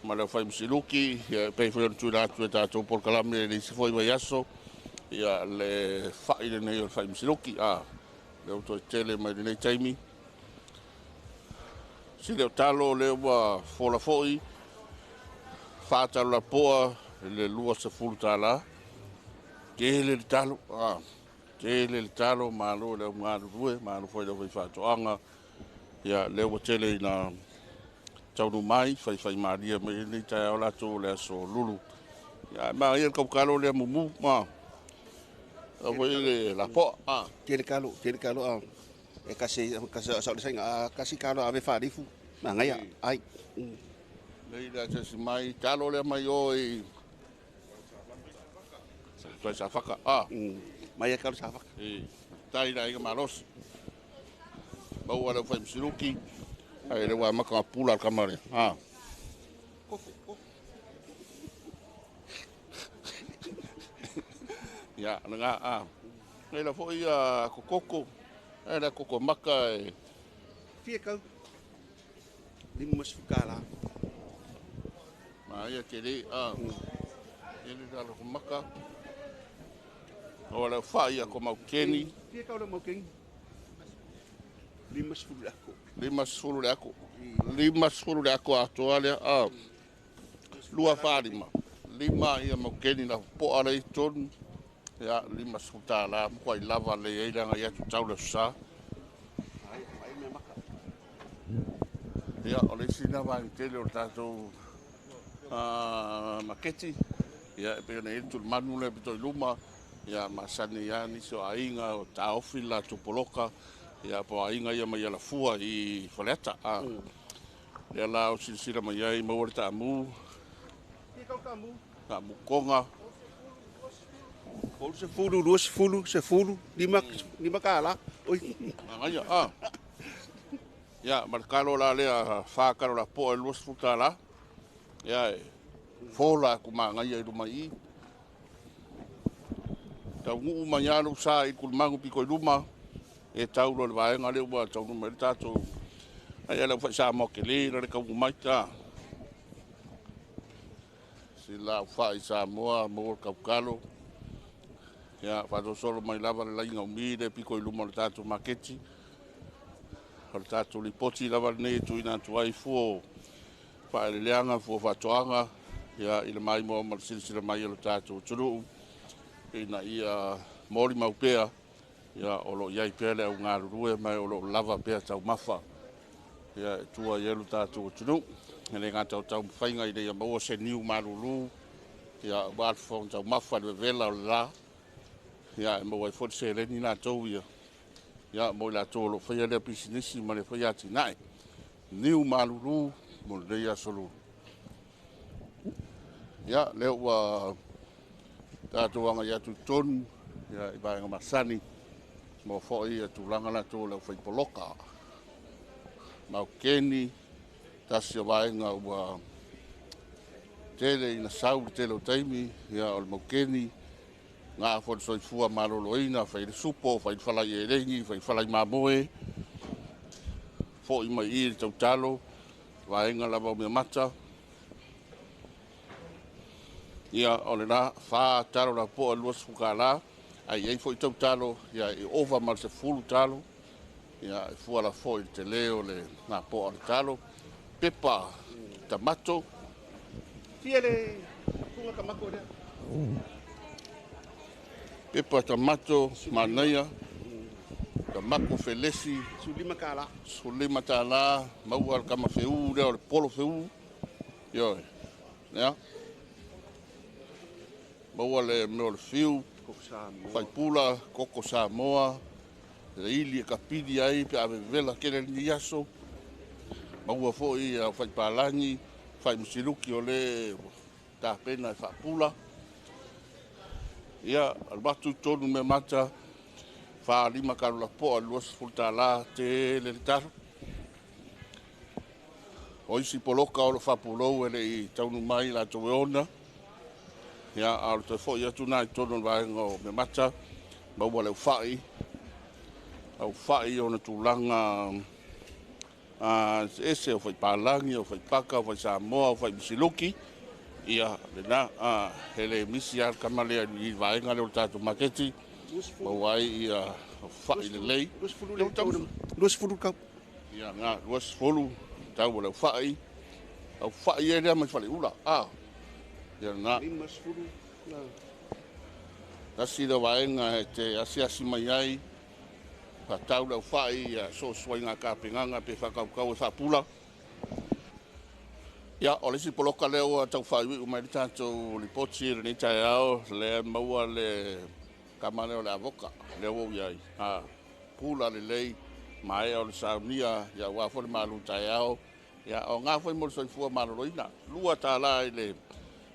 ma leo whai msiluki, ia pei foi on tui rātu e tātou polkalame le si foi vai aso. Ia le whai le nei o whai msiroki, leo toi tele mai le nei taimi. Si leo talo leo wa fola foi, whātalo la poa, le lua se fulu tala. Tele le talo, tele le talo, malo leo ngāru rue, malo foi leo whai whātoanga. Ia leo wa tele na taunu mai, whai maria mai nei tai au lato le aso lulu. Ia maa ia kaukalo leo mumu, Voi la po tele kalo e kasi sa sa kasi kalo ave farifu na ngai ai nei da se mai kalo le mai oi sa faka mai kalo sa faka tai dai ga malos bau wala fai msiruki ai le wa maka pula kamare Ya, nga Nei la foi kokoko. Era koko maka e. Fia kau. Limas fukala. Ma ia kere Ele dalo ko maka. Ora fai ko mau keni. Fia kau le mau keni. Limas fulu ako. Limas fulu ako atoale Lua farima. Lima ia mau keni na po ara I ton. Ya lima suta la ko I lava le ira nga ia tau le sa. Ai me maka. Ya ole sina va tele o tato maketi. Ya pe ne tu manu le to luma. Ya masani ya ni so ainga o taofila tupoloka. Ya po ainga ia mai la fua I foleta Ya la o sila mai ai mo ta mu. Ka mu konga. Se fulu, lima kala. Oi. Ngaya Ya, marcalo la lea whākaro la po e luas futa la. Ya fola ku ngaya I rumai. Tau ngu manyaru sa I kulmangu piko I luma. E tau lo le vaenga leo wa tau numeri tātou. Ai ala whai sa mo ke le na le kau maita. sila whai Samoa, mo kaukalo. Ia, whato solo mai lava le lainga umire, piko i luma le tātou maketi. Le tātou li poti lava nei tu ina tuai fuo, whae le leanga fuo whatoanga. Ia, ila mai mo marasilisila mai le tātou turu. Ina ia mori maupea. Ia, olo iai pele au ngā rurue mai olo lava pea tau mafa. Ia, tua ielu tātou turu. Ele ngā tau mwhainga i reia maua se niu maruru. Ia, wātfong tau mafa le vela o la. Ia, mo wai foti se leni nā tau ia. Ia, mo la tau lo whaia lea pisinisi ma le whaia ati nai. Niu maruru, mo le reia solu. Ia, leo wa tātou anga ia tu tonu. Ia, i baenga masani. Mo fōi e tūlanga la tō leo whaipoloka. Mau keni, tasi o waenga ua tele ina sau tele o taimi, ia o le mau keni, ngā whori soi fua maroloina, whai le supo, whai whalai e rengi, whai whalai mamoe, fōi mai i le tau talo, waenga lava o mea mata. Ia o le nā, whā talo la po a luas whukala, ai ei fōi tau talo, ia i ova mal se fulu talo, ia e fua la fōi te leo le ngā po a le talo, pepa, tamato. Tia le punga kamako rea. Pepa, tamato, manaia, tamako felesi, Sulima kala. sulima tālā, maua le kama wheu, reo le polo wheu, ioi, ia. Maua le meo le whiu, whaipula, koko Samoa, le ili e kapidi ai, pe ave vela kere ni yaso. Maua fōi a whaipālangi, whai musiluki o le tāpena e whapula. Ia, albatu tonu me mata, whaalima karula poa luas fulta la te le taru. O isi poloka o le whapulou ele i taunu mai la towe ona. Ia, alo te fōi atu nai tonu vaenga o me mata, maua leu whai. Au whai o na tūlanga ese o whai pālangi, o whai paka, o whai Samoa, o whai misiluki. Ia, le nā, hele misi ar kamalea i vaenga leo tātou maketi. Mawai ia whai le lei. Luas furu kau. Ia, ngā, luas fulu, tau o leu whai. Au whai e rea mai whale ula. Ia, ngā. Limas furu. Tasi da vaenga e te asi mai ai. Tau leu whai, ia, so swai ngā kāpenganga, pe whakaukau e whapula. Ia, o lesi poloka leo tau whai ui umai li tātou li poti re ni tai ao, le maua le kamaneo le avoka, leo au iai. Pula le lei, mai o le saunia, ia wafo le malu tai ao, ia o ngā whai mori soifua maroroina, lua tāla i le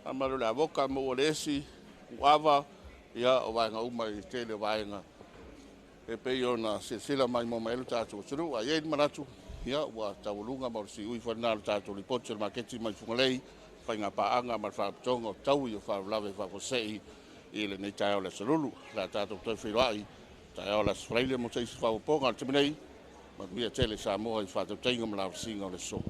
kamaneo le avoka, maua le esi, uava, ia o vaenga umai te le vaenga. E pei o na sila mai mo maelu tātou turu, a iei manatu, ia, ua tawalunga ma si ui whanā le tātou li pote le maketi mai whungalei, whai ngā paanga ma whaapitonga o tau i o whaalawe whakosei i le nei tai o le salulu, la tātou toi whiroai, tai o le sfraile mo teisi whawaponga, te minei, ma mia tele Samoa i whātou teinga ma lau singa o le so.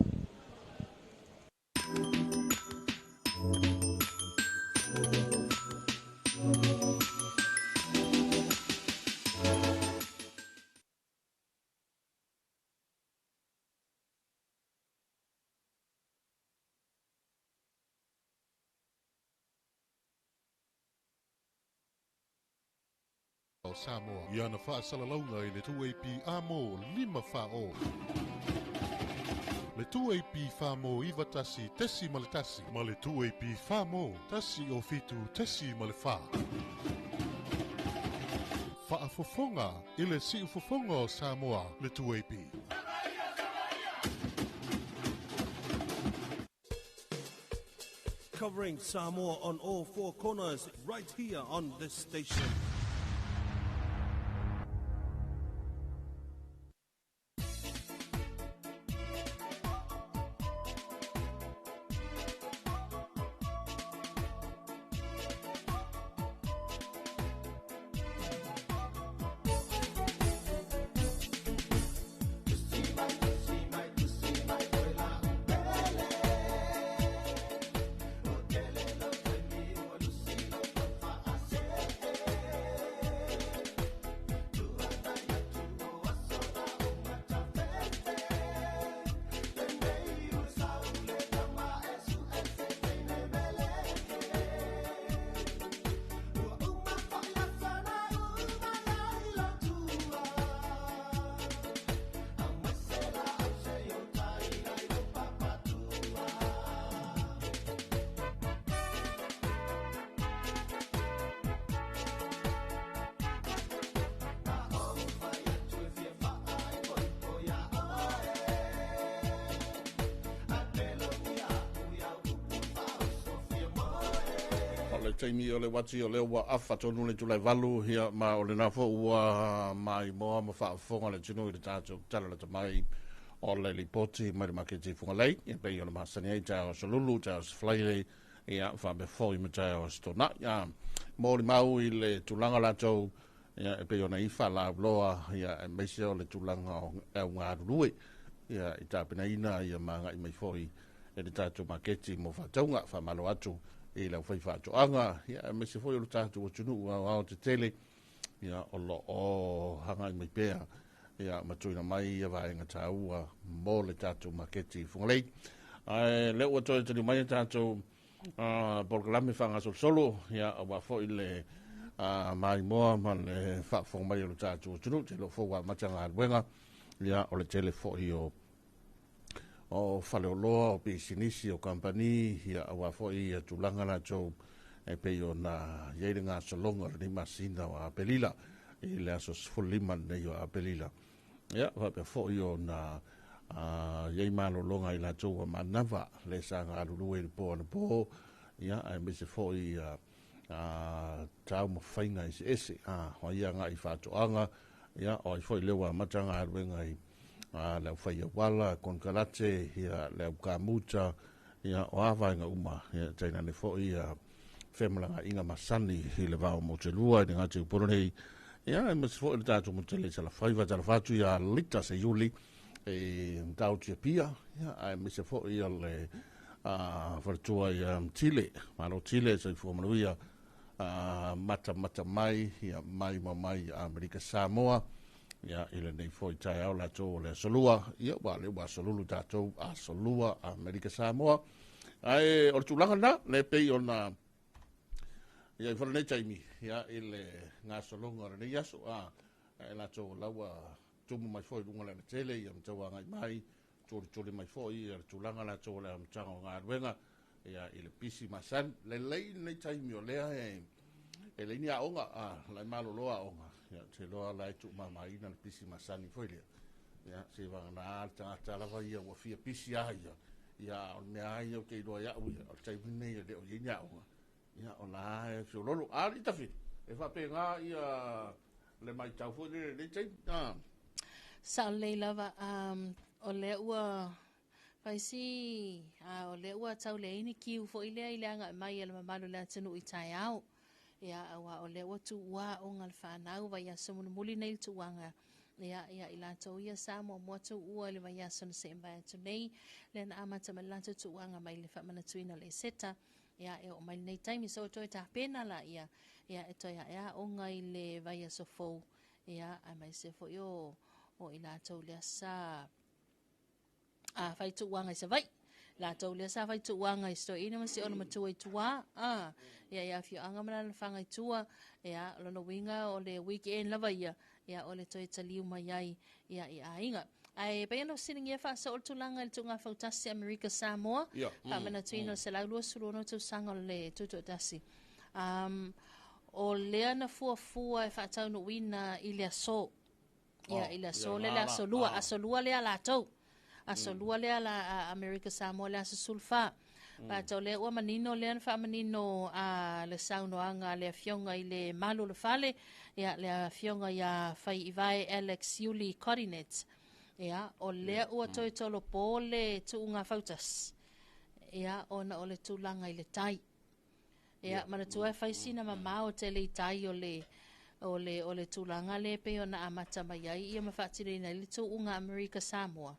Samoa. Ia na whaasalaunga i le 2AP amo 5 whao. Le 2AP whamo iwa tasi tesi ma le tasi. Ma le 2AP whamo tasi o fitu tesi ma le wha. Whaafofonga i le si ufofonga o Samoa le 2AP. Covering Samoa on all four corners right here on this station. le taimi o le wati o le ua afa tonu le tulai valu hia ma o le nafo ua mai moa ma whaafonga le tino i le tātou tala le tamai o le lipoti mai le maketi funga lei e pei o le mahasani ei tā o salulu tā o sflaile ia whabe fōi ma tā o stona ia mo le mau i le tulanga la tau ia e pei o na ifa la loa ia e meisi o le tulanga o ngā rurue ia i tāpina ina ia manga i mai fōi e le tātou maketi mo whataunga whamalo atu i lau whai whātoanga ia me se foi o tātou o tunu o te tele ia o lo o hanga i mai pēa ia matuina mai ia vaenga tāua mo le tātou maketi whungalei le ua toi tani mai tātou polkalame whanga solo ia a wafo i le mai moa ma le whaafonga mai o le tātou o tunu te lo fōua matanga aluenga ia o le tele foi o whaleoloa o pisinisi o kampani ia awa foi a tulanga na tau e pei o na yeire ngā salonga ni masina o Apelila i le aso sfuliman nei o Apelila ia whape foi o na yei malo longa i la tau o manava le sa ngā rurue ni po na po ia ai me se foi tau mo whainga i se ese o ia ngā i whātoanga ia o i foi lewa matanga aruenga i leu whaia wala, kon karate, ia leu kamuta, ia o awainga uma, ia teina ne fo ia whemalanga inga masani i le vau mo te lua, i ngā te uporonei, ia e mas fo i tātou mo te le tala whaiva, tala whatu ia lita se yuli, e tau tia pia, ia e mas fo ia le wharatua i Chile, mano Chile, sa i fuamanuia, mata mai, ia mai Amerika Samoa, ia ile nei foi tai au la to le solua ia wa le wa solulu tatou a solua Amerika Samoa ai o tulanga na le pei ona ia i nei taimi ia ile nga solonga le ia so la to lawa tumu mai foi lunga le tele ia mtawa ngai mai tuli mai foi ia tulanga la to le mtanga nga wenga ia ile pisi masan le lei nei taimi o le e le ni aonga la malo loa onga ya te loa la tu mama ina le pisi masani foi le ya se va na alta la va ia o fia pisi ia o me ai o ke do ya o tai ne le o nya o ya o la e fio lolo ali ta fi e fa pe nga ia le mai tau foi le tai sa le lava o le ua faisi o le ua tau le ini kiu foi le ile anga mai ele mamalo le tenu i tai au ia awa o le watu wa o ngal whanau vai asa muli nei tuanga ia i lato ia sa mo motu ua le vai asa se mbai atu nei le na amata me lato tuanga mai le whamana tuina le seta ia e o mai nei taimi so toi ta pena la ia e toi ia o ngai le vai asa fou ia a mai se fo yo o i lato le asa fai tuanga i se vai la tau le sa fai tuanga i sto ina masi ona matua i tua ia fio anga mana le fanga i tua ia lona winga o le weekend lava ia o le toi taliu mai ai ia i ainga ai pe no sining ia fa so tulanga le tunga fautasi Amerika Samoa pa mana tuino se la lua suru no tu sanga le tuto tasi o le ana fua e fa tau no wina i le so ia i le so le la solua le ala tau asolua le ala Amerika Samoa le asa sulfa pa tau le ua manino le anfa manino le saunoanga le fionga i le malu le fale ia le fionga ia fai iwai Alex Yuli Coordinates ia o le ua toi tolo po le tuunga fautas ia ona o le tulanga i le tai ia mana tua fai sina mamao te le tai o le tulanga le pe ona amata mai ai ia mafatire na le tuunga Amerika Samoa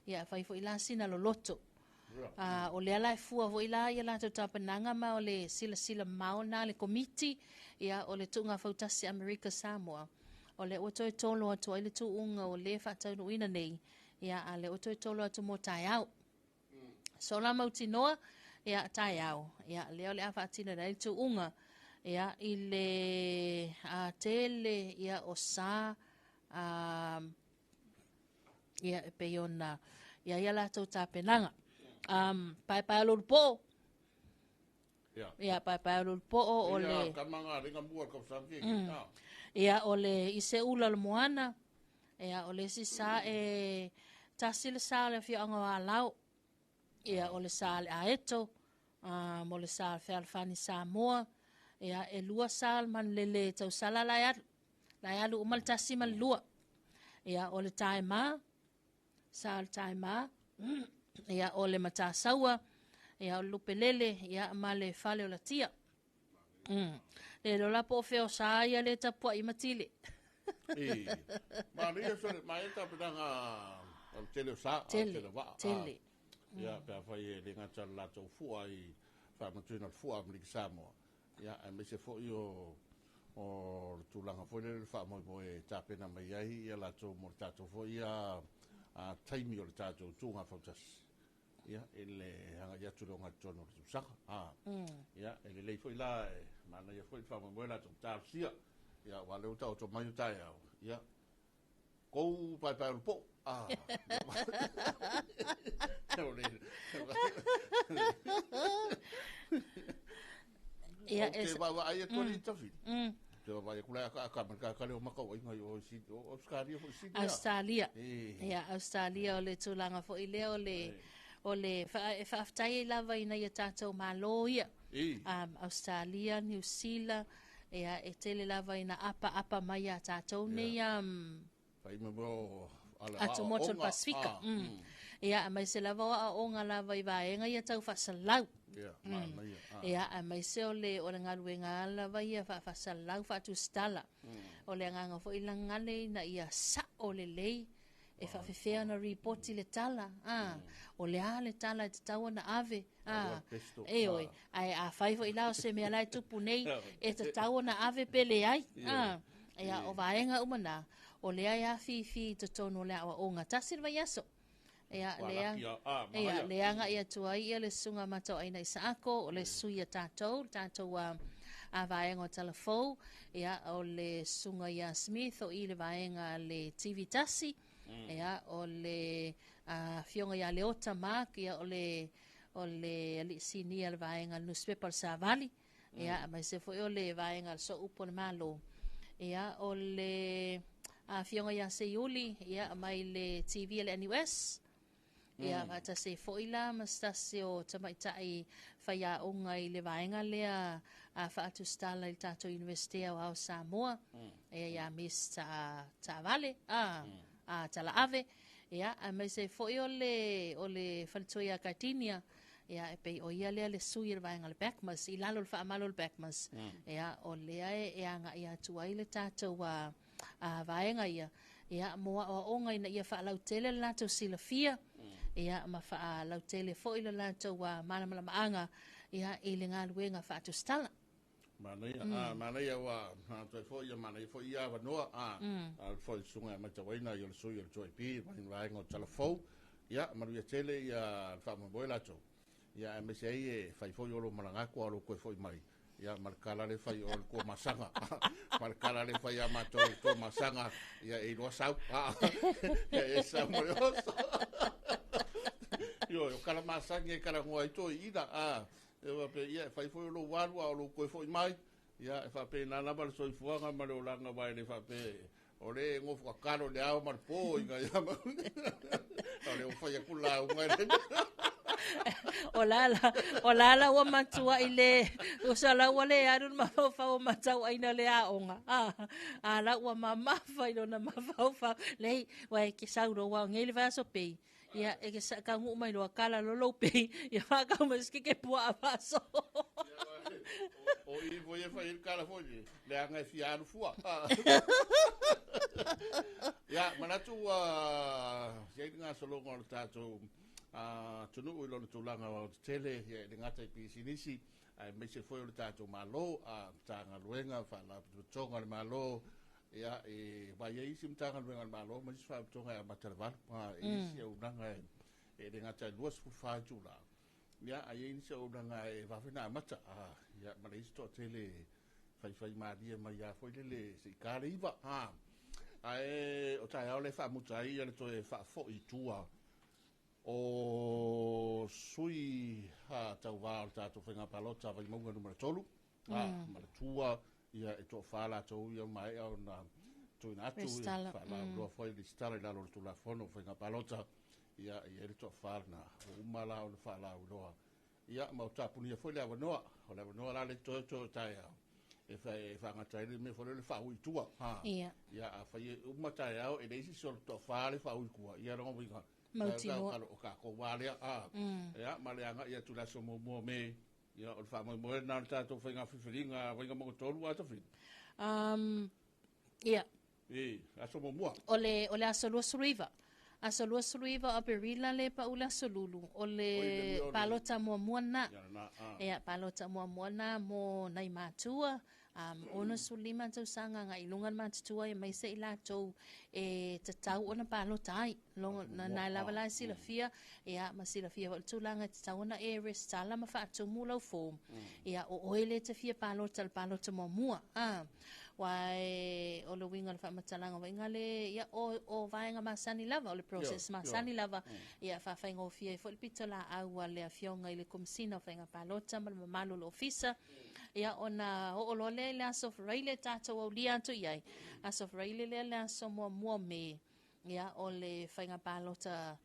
ia fai fo ila sina lo loto o le ala fua fo ila ia la tapananga ma o le sila mau na le komiti ia o le tunga fautasi Amerika Samoa o le oto tolo atu ile tu unga o le fa no ina nei ia ale oto tolo atu mo tai au so la mauti noa ia tai au ia le o le afa tina na tu unga ia ile tele ia o sa ia pe ona ia la tau tapenanga pai lo po ia pai lo po o le kamanga ringa mua ko sanki ia o le ise ula le moana ia o le sisa tasil sa le fi anga lau ia o le sa le aeto mo le sa fe alfani Samoa Ia e lua sal man lele tau sala lai alu umal tasi man lua. Ia o le taima, sal taima, ia o le matasaua, ia o lupe lele, ia ma le fale o la tia. Le lo la po feo sa ia le tapua I matile. Ma ria so ma eta pedanga o tele sa tele va. Tele. Ia pe fai le ngata la tau fua I fa matuna fua Amerika Samoa. Ia me se fo io o tulanga foi le fa mo boe tapena mai ai ia la tau mo tatu fo ia a taimi o le tatu tunga fautas. Ia ele hanga ia tu longa tono tu saka. Ia ele le foi la mana ia foi fa mo boe la tau tarsia. Ia wale uta o to mai uta ia. Ia. Kou pai po. Ia e wa ai to ni tafi. Te wa ia kula ka le o maka o inga o si o Australia fo si. Australia. Ia Australia o le tulanga fo ile o le fa aftai lava ina ia tatou malo ia. Australia, New Zealand ia e tele lava ina apa mai a tatou nei Pai me bo atu moto Pasifika. Ia mai se lava o nga lava I vaenga ia tau fasalau. Ia mai se o le ngaluenga lava ia fa salau fa tu stala. O le nganga fo ila ngale na ia sa o le lei e fa fefea na report le tala. O le ale tala te tau na ave. E oi, ai a fai fo ila o se mea lai tupu nei e te tau na ave pele ai. Ia o vaenga umana. O lea ia fi to tono lea o nga tasir vai aso. Ia lea nga ia tuai ia le sunga matau aina I saako o le suia tatou a vaenga o talafou. Ia o le sunga ia Smith o I le vaenga le TV tasi. Ia o le fionga ia le ota mak ia o le ali sini le vaenga le newspaper Savali. Ia mai se foi o le vaenga so upo le malo. Ia o le fionga ia se yuli ia mai le TV le NUS. Ia mata se foila mastase o tamaitai faya onga I le vaenga lea fa atu stala I tato University o Samoa. Ia miss ta vale tala ave. Ia mai se foi o le faltoia Cartinia. Ia e pei o ia lea le sui le vaenga le Backmas I lalo le faamalo le Backmas. Ia o lea e anga ia tuai le tato vaenga ia moa o onga ina ia fa lau tele la to silafia ia ma fa lau tele fo ila la to mana maanga ia ile ngaluenga fa to stala mana ia wa to fo ia mana fo ia wa no al fo sunga ma to ina yo so yo to pi vai ngo telefon ia ma ia tele ia fa mo boela to ia me sei fa fo yo lo malanga ko lo ko fo mai ia markala le fai o ko masanga markala le fai ama to masanga ia e lo sau e sa mo yo kala masanga e kala ngoi to ida e va pe ia fai foi lo walu o lo ko foi mai ia fa pe na na bal so fuanga ma lo langa vai le fa pe o le ngo fa kalo le au mar po inga ia ma o le fai kula ngai o lala wa matua ile o sala wale arun ma fa o matau aina le aonga ala wa mama fa ino na mafa le wa ke sauro wa ngeli va so pe ia e ke ka ngu mai lo kala lo pe ia fa ka meski ke pua aso o I voi fa il kala foi le anga fiaru fua ia manatu ia nga solo ngol tato tunu o lo tulanga o tele le ngata pi sinisi me se foi o tato malo tanga luenga fa la tonga le malo ia e vai ai sim tanga luenga malo mas fa tonga materval e se o nanga e le ngata duas fu fa jula ia ai se o nanga e va fina mata ia ma isto tele fai maria ma ia foi le se kariva ai o tai ole fa mutai le to e fa fo I tua o sui tau vā tātou whenga palota vai maunga numera tolu mara tua ia e tō whala tau ia mai au na tui na atu whala roa whai li stara I lalo tu la whono whenga palota ia e tō whala na umala o le whala au roa ia mau tāpuni a whai le awa noa o le awa noa la le tō tai au e fa ngatai me fo le fa ui tua ha Ia. ia a fa u matai au e dei si sol to fa le fa ui kua ia rongo winga Mautino. ka ko wale a ia ma le anga ia tu la so mo me ia o fa mo na ta to fa nga fifiringa winga mo tolu ata fi Ia. a so mo Ole asolua suriva. Asolua suriva a perila le pa ula solulu. Ole palota mua na. Ia palota mua na mo nai matua. Ona sulima tau sanga nga ilungan matutua e mai se ila tau e tatau ona palota ai. Longo na lava la sila fia. Ia ma sila fia wal tulanga tatau ona e restala ma fa atu mula ufo. Ia o oile te fia palota mua. Wai o le winga le whamatalanga winga le ia o vaenga masani lava o le process masani lava ia whawhainga o fia i fo le pito la aua le a fionga i le komisina o whainga palota ma le mamalu le ofisa ia ona o lole le aso freile tato au lia atu iai aso freile le aso mua me ia o le whainga palota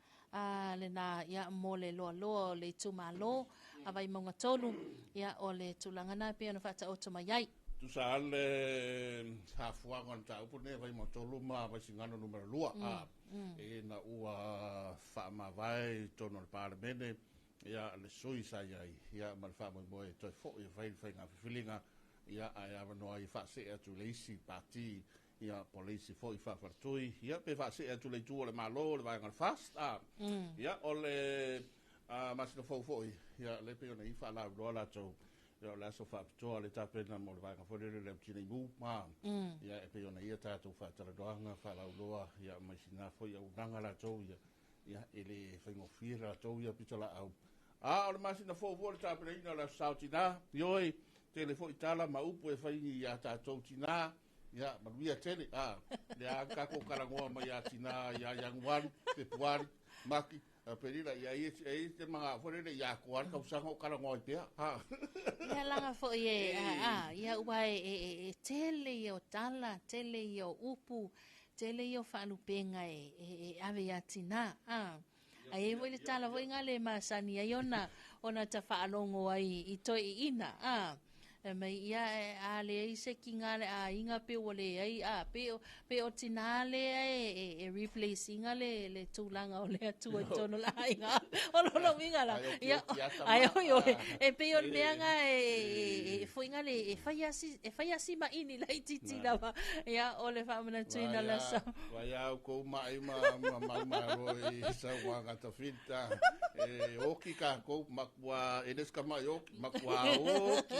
le na ia mo le loa le tumalo a vai maunga tolu ia o le tulangana pia na whata oto mai ai tu sa le hafuanga ta upo ne vai motolu ma vai singano numero lua e na ua fa ma vai tono le parlamento ia le sui sa ia mal fa mo e to fo ia vai nga filinga ia ai ava no ai fa se atu le isi parti ia polisi fo i fa fartui ia pe fa se atu le tu le malo le vai ngal fast ia o le mas no fo ia le pe ona i fa la rola to ia la so fa to le tapena mo le vai fo le tini mu ma ia e pe ona ia ta to fa tara doanga fa la loa ia mai sina fo ia unanga la to ia ele fa ngo fira to ia pitola au o mas na fo le tapena la sautina ioi telefo itala ma upo e fa ia ta to tina ia ma via tele le a ka ko kala ngo ma ia tina ia yang wan te puan maki perila ia e te mga fo le ia ko ka usanga kala ngo pe ia langa fo ia uai e tele o tala tele o upu tele o falupenga e ave ia tina ai e le tala vo ngale masani ai ona ta faalongo ai i toi ina mai ia ale se kinga a inga pe ole ai pe o tinale e replacing le tulanga ole atu tono la inga o winga la ia ai yo e pe o meanga e foinga le e faiasi ma ini la titi la ia ole fa mana tuina la sa vai au ko mai ma roi sa wanga ta fita e oki ka ko makwa edes ka mai oki makwa oki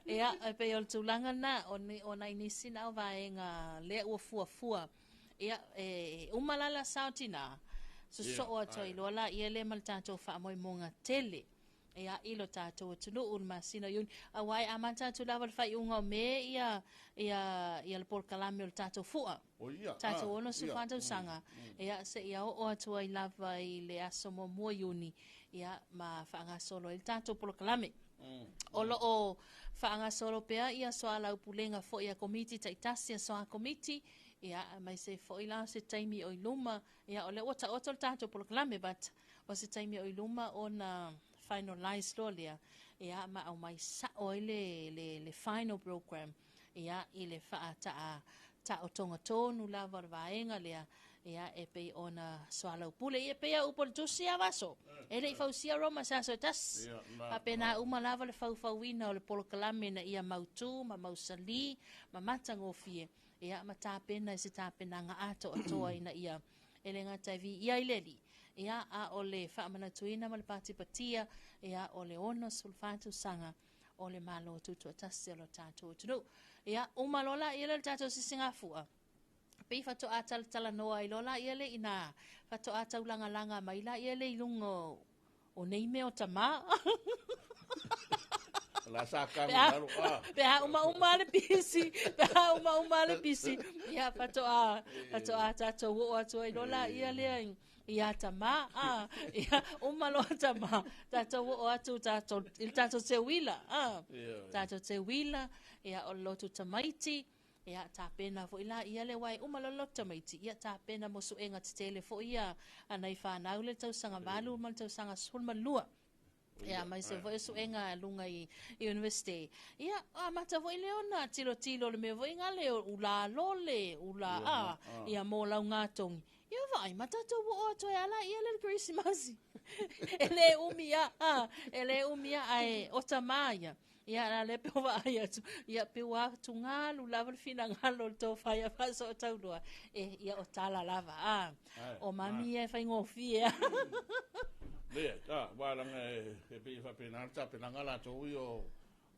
ia pe o tulanga na ona inisina o vaenga le ua fuafua ia umalala sautina so o toi lola ia le mal tatou faamoimonga tele ia ilo tatou tunu un masina yun awai amanta tu lava fai unga me ia le porkalame o tatou fua tatou ono sufantou sanga ia se ia o atu ai lava i le aso mo yuni ia ma faanga solo il tatou porkalame Olo o faanga solo pea ia soala upulenga fo ia komiti taitasi soa komiti ia mai se fo ila se taimi o iluma ia ole ota tato proklame but o se taimi o iluma ona finalize lolia ia ma au mai sa oile le final program ia ile fa ta o tonga tonu lava vaenga lea ia e pe ona soala upule ia pe upol tusia vaso ele fausia roma sa so tas apena uma lava le fauina o le polokalame na ia mautu ma mausali ma matangofie ia mata pena se ta pena nga ato atoa ina ia ele ngata vi ia ileli ia a ole fa mana tuina mal patipatia ia ole ono sulfatu sanga ole malo tutu taselo tatu tu ia uma lola ia le tatu sisingafua pe fato atal tala noa i lola ia le ina fato atau langa mai la ia le ilungo o nei me o tama la saka ngalo pe uma le pisi le pisi ia fato tato o atu i lola ia le ia tama ia uma lo tama tato o atu tato il tato se wila tato se wila ia o lotu tamaiti ia tapena fo ila ia le wai uma lo tamaiti ia tapena mo suenga tele fo ia anai fa na ule tau sanga malu mal tau sanga sul malua Ia, mai se voi su enga lunga I university. Ia, mata voi leona tilo le me voi nga leo ula lole, ula ia mo lau ngatongi. Ia vai, mata to wo to ala ia le Christmas. Ele umia ai otamaya. Ia la le pe wa ia pe wa tunga lu lava fina ngalo to faya faso taudua. Ia otala lava. O mami e fai ngofia. Le, walang pe fa penalta penangala to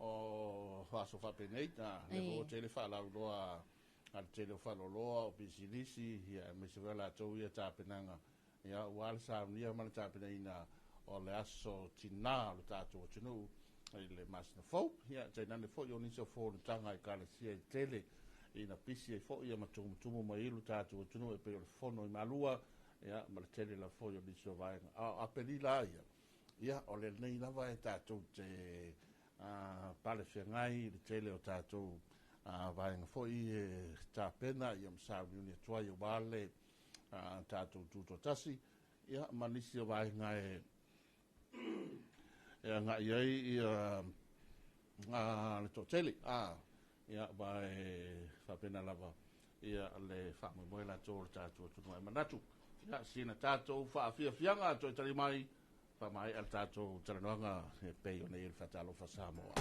o faso fa peneta le o tele fa la loa al tele fa loa o bisilisi ia me se la to ia ta penanga ia wal sa nia mal ta penina o le aso tina lo ta to tunu le mas na fo ia te na le fo yo ni so fo tanga I kala sia tele ina pisi e fo ia matumu tumu mai lu ta to tunu e pe o fono I malua ia ma le tele la fo yo ni so vai a peli la ia o le nei la vai ta to te pale fengai le tele o ta to vai nga fo I ta pena ia msa ni tua yo vale ta to tuto tasi ia manisi vai nga nga ia le to tele ia vai fa pena lava ia le fa mo la to ta to no manatu ia sina ta to fa fianga to tali mai fa mai al ta to tanoanga e pe o nei fa Talofa Samoa.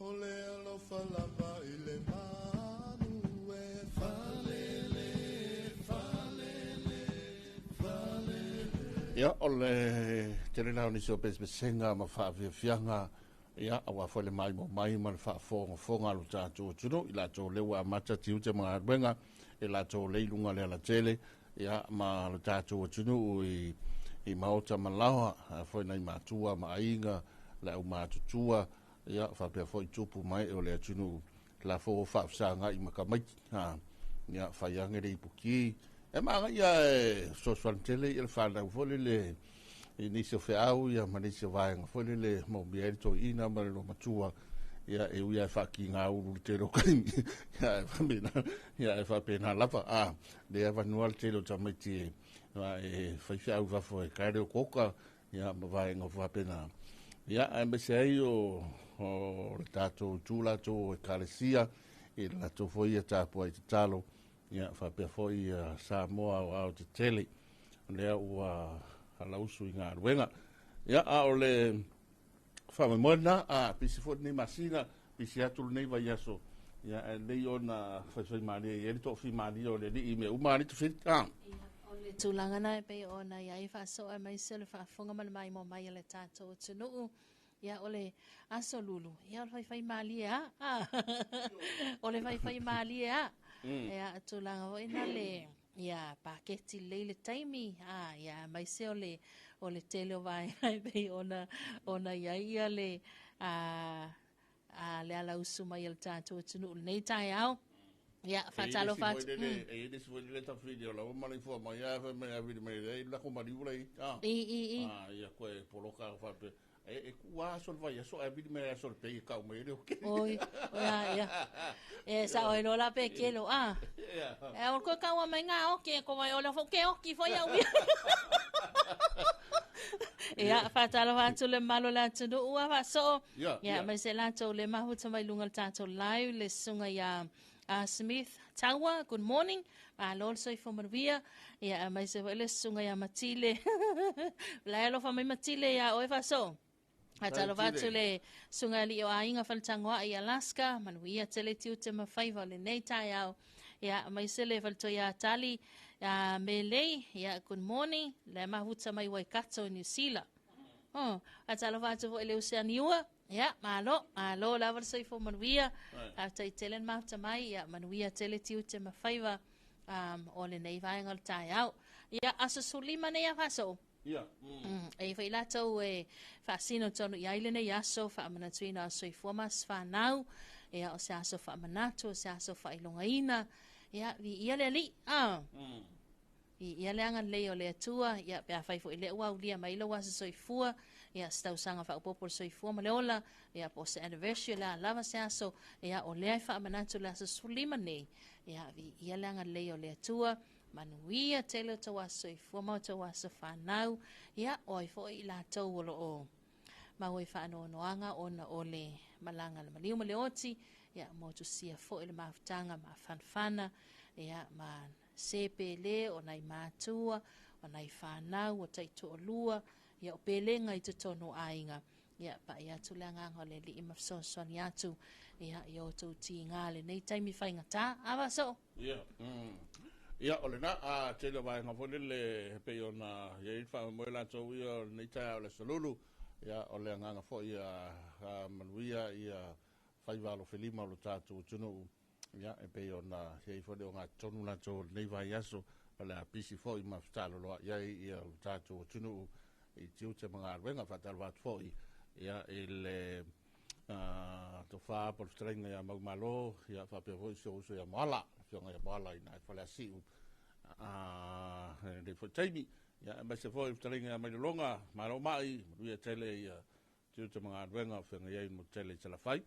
Ole alofa lava ile manu e falele. Ia ole tele na ni so senga ma fa fianga ia awa fole mai mo mai ma fa fonga lu ta tu tuno ila to le wa mata tiu te ma benga e la tō leilunga le ala tele, ia ma le tātou atunu i maota malawa, foi nei mātua, mainga, le au mātutua, ia whapea foi tupu mai o le atunu, la fo whaafsanga i makamait, ia whaiangere i puki, e maanga ia soswan tele, ia le whanau fole le, i nisi o whiau, ia manisi o vaenga fole le, mo mieri to ina, ma le no matua, ia e uia e whaki ngā uru le tero kaimi, ia e whamena, ia e whapena lapa, le e vanua le tero tamaiti e whaiwhiau wafo e kaere o koka, ia ma vaenga o whapena. Ia e mese ai o le tātou tūla tō e kāresia, i le tātou foi a tāpua i te talo, ia whapea foi a Samoa o au te tele, lea ua halausu i ngā ruenga. Ia a o le whamemona, pisi fo nei masina, pisi atulu nei vai aso, ia e lei o na whaiwhai maria, i eri tō whi maria o le li i me umari tu whit, O le tūlangana e pei o na iai whaasoa mai se le whaafonga mana mai mo mai le tātou tunuu. Ia o le aso lulu. Ia o le whaiwhai malia. O le whaiwhai malia. Ia tūlanga o ina le ia paketi leile taimi. Ia mai se o le tele o vai ai pei o na iai ia le le ala usu mai le tātou tunuu. Nei tai au. Ya, fatalo fat. E ide si le ta video la ma le fo ma ya me a video me la ko ma diula i. Ya ko e poloka fa pe. E kua sol vai so a video me so pe ka me le. Oi, ya. E sa o no la pe kelo E o ko ka wa me nga o ke ko vai o la fo ke o ki fo ya wi. Ya, fatalo fat le malo la tu ua fa so. Ya, me se la to le mahu mai lunga tato live le sunga ya Smith Tawa, good morning. Also for Maria, ya mai se vele sunga ya matile. La lo fa mai matile ya o fa so. Atalo vatule sunga li o ainga faltangwa i Alaska, manuia tele tiu te mafaiva le nei tai au. Ya mai se le falto ya tali ya mele ya good morning. Le mahuta mai Waikato New Zealand. Atalo vatu ele Oceania. Ya, malo la versoi fo manuia. Tai telen mafta mai ya manuia tele tiu te mafaiva o le nei vaenga le tai au. Ya aso sulima nei a faso. Ya. E fai lato e fasino tonu i aile nei aso fa amanatuina aso i fuamas fa nau. Ya o se aso fa amanato, o se aso fa ilongaina. Ya, vi ia le ali. Ia le anga leo le atua, ia pea fai fo i le ua ulia mai lo wasa soifua, ia stau sanga fa upopo soifua ma leola, ia po se anniversary la lava se aso, ia o lea fa amanatu la sa sulima nei, ia le anga leo le atua, manuia tele to wasa soifua ma to wasa whanau, ia oi fo i la tau olo o. Ma oi fa ano noanga ona o le malanga le maliu ma le oti, ia mo tu sia fo i le maafutanga ma fanfana, ia ma se pele o nai mātua, o nai whanau, o taito o lua, ia o pelenga i te tono ainga. Ia pa ia tu leanganga le li ima fsosoni atu, ia i o tau ti ngāle, nei taimi whainga tā, awa so? Ia o le na, tele vai ngafone le pei o na, ia i wha moe la tau ia nei tai o le salulu, ia o le nganga fo ia manuia, ia whaiwalo whelima o lo tātou tunu, ya e pe ona sei fo de nga tonu na to nei vai aso ala pisi fo i mafstalo lo ya i o tato tunu i tiu te mga wenga fatal vat fo ya il to fa por strenga ya magmalo ya fa pe vo so ya mala so ya mala ina fa la si de fo taimi ya ma se fo strenga ya mai longa maro mai ru tele ya tiu te mga wenga fa ya i mo tele tela fai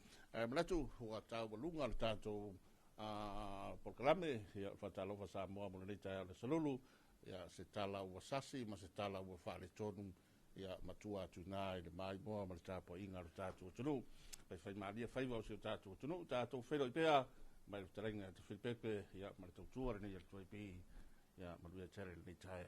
ma tu wa ta lunga tato proclame ya Talofa Samoa mo le tai le salulu ya se tala ua sasi ma se tala ua fale tonu ya matua tuna le mai mo ma tapo inga tatu tunu pe fai malia fai va se tatu tunu tatu fero pea ma le trenga te filpepe ya ma le tuare ni ya toi pe ya ma le tai le tai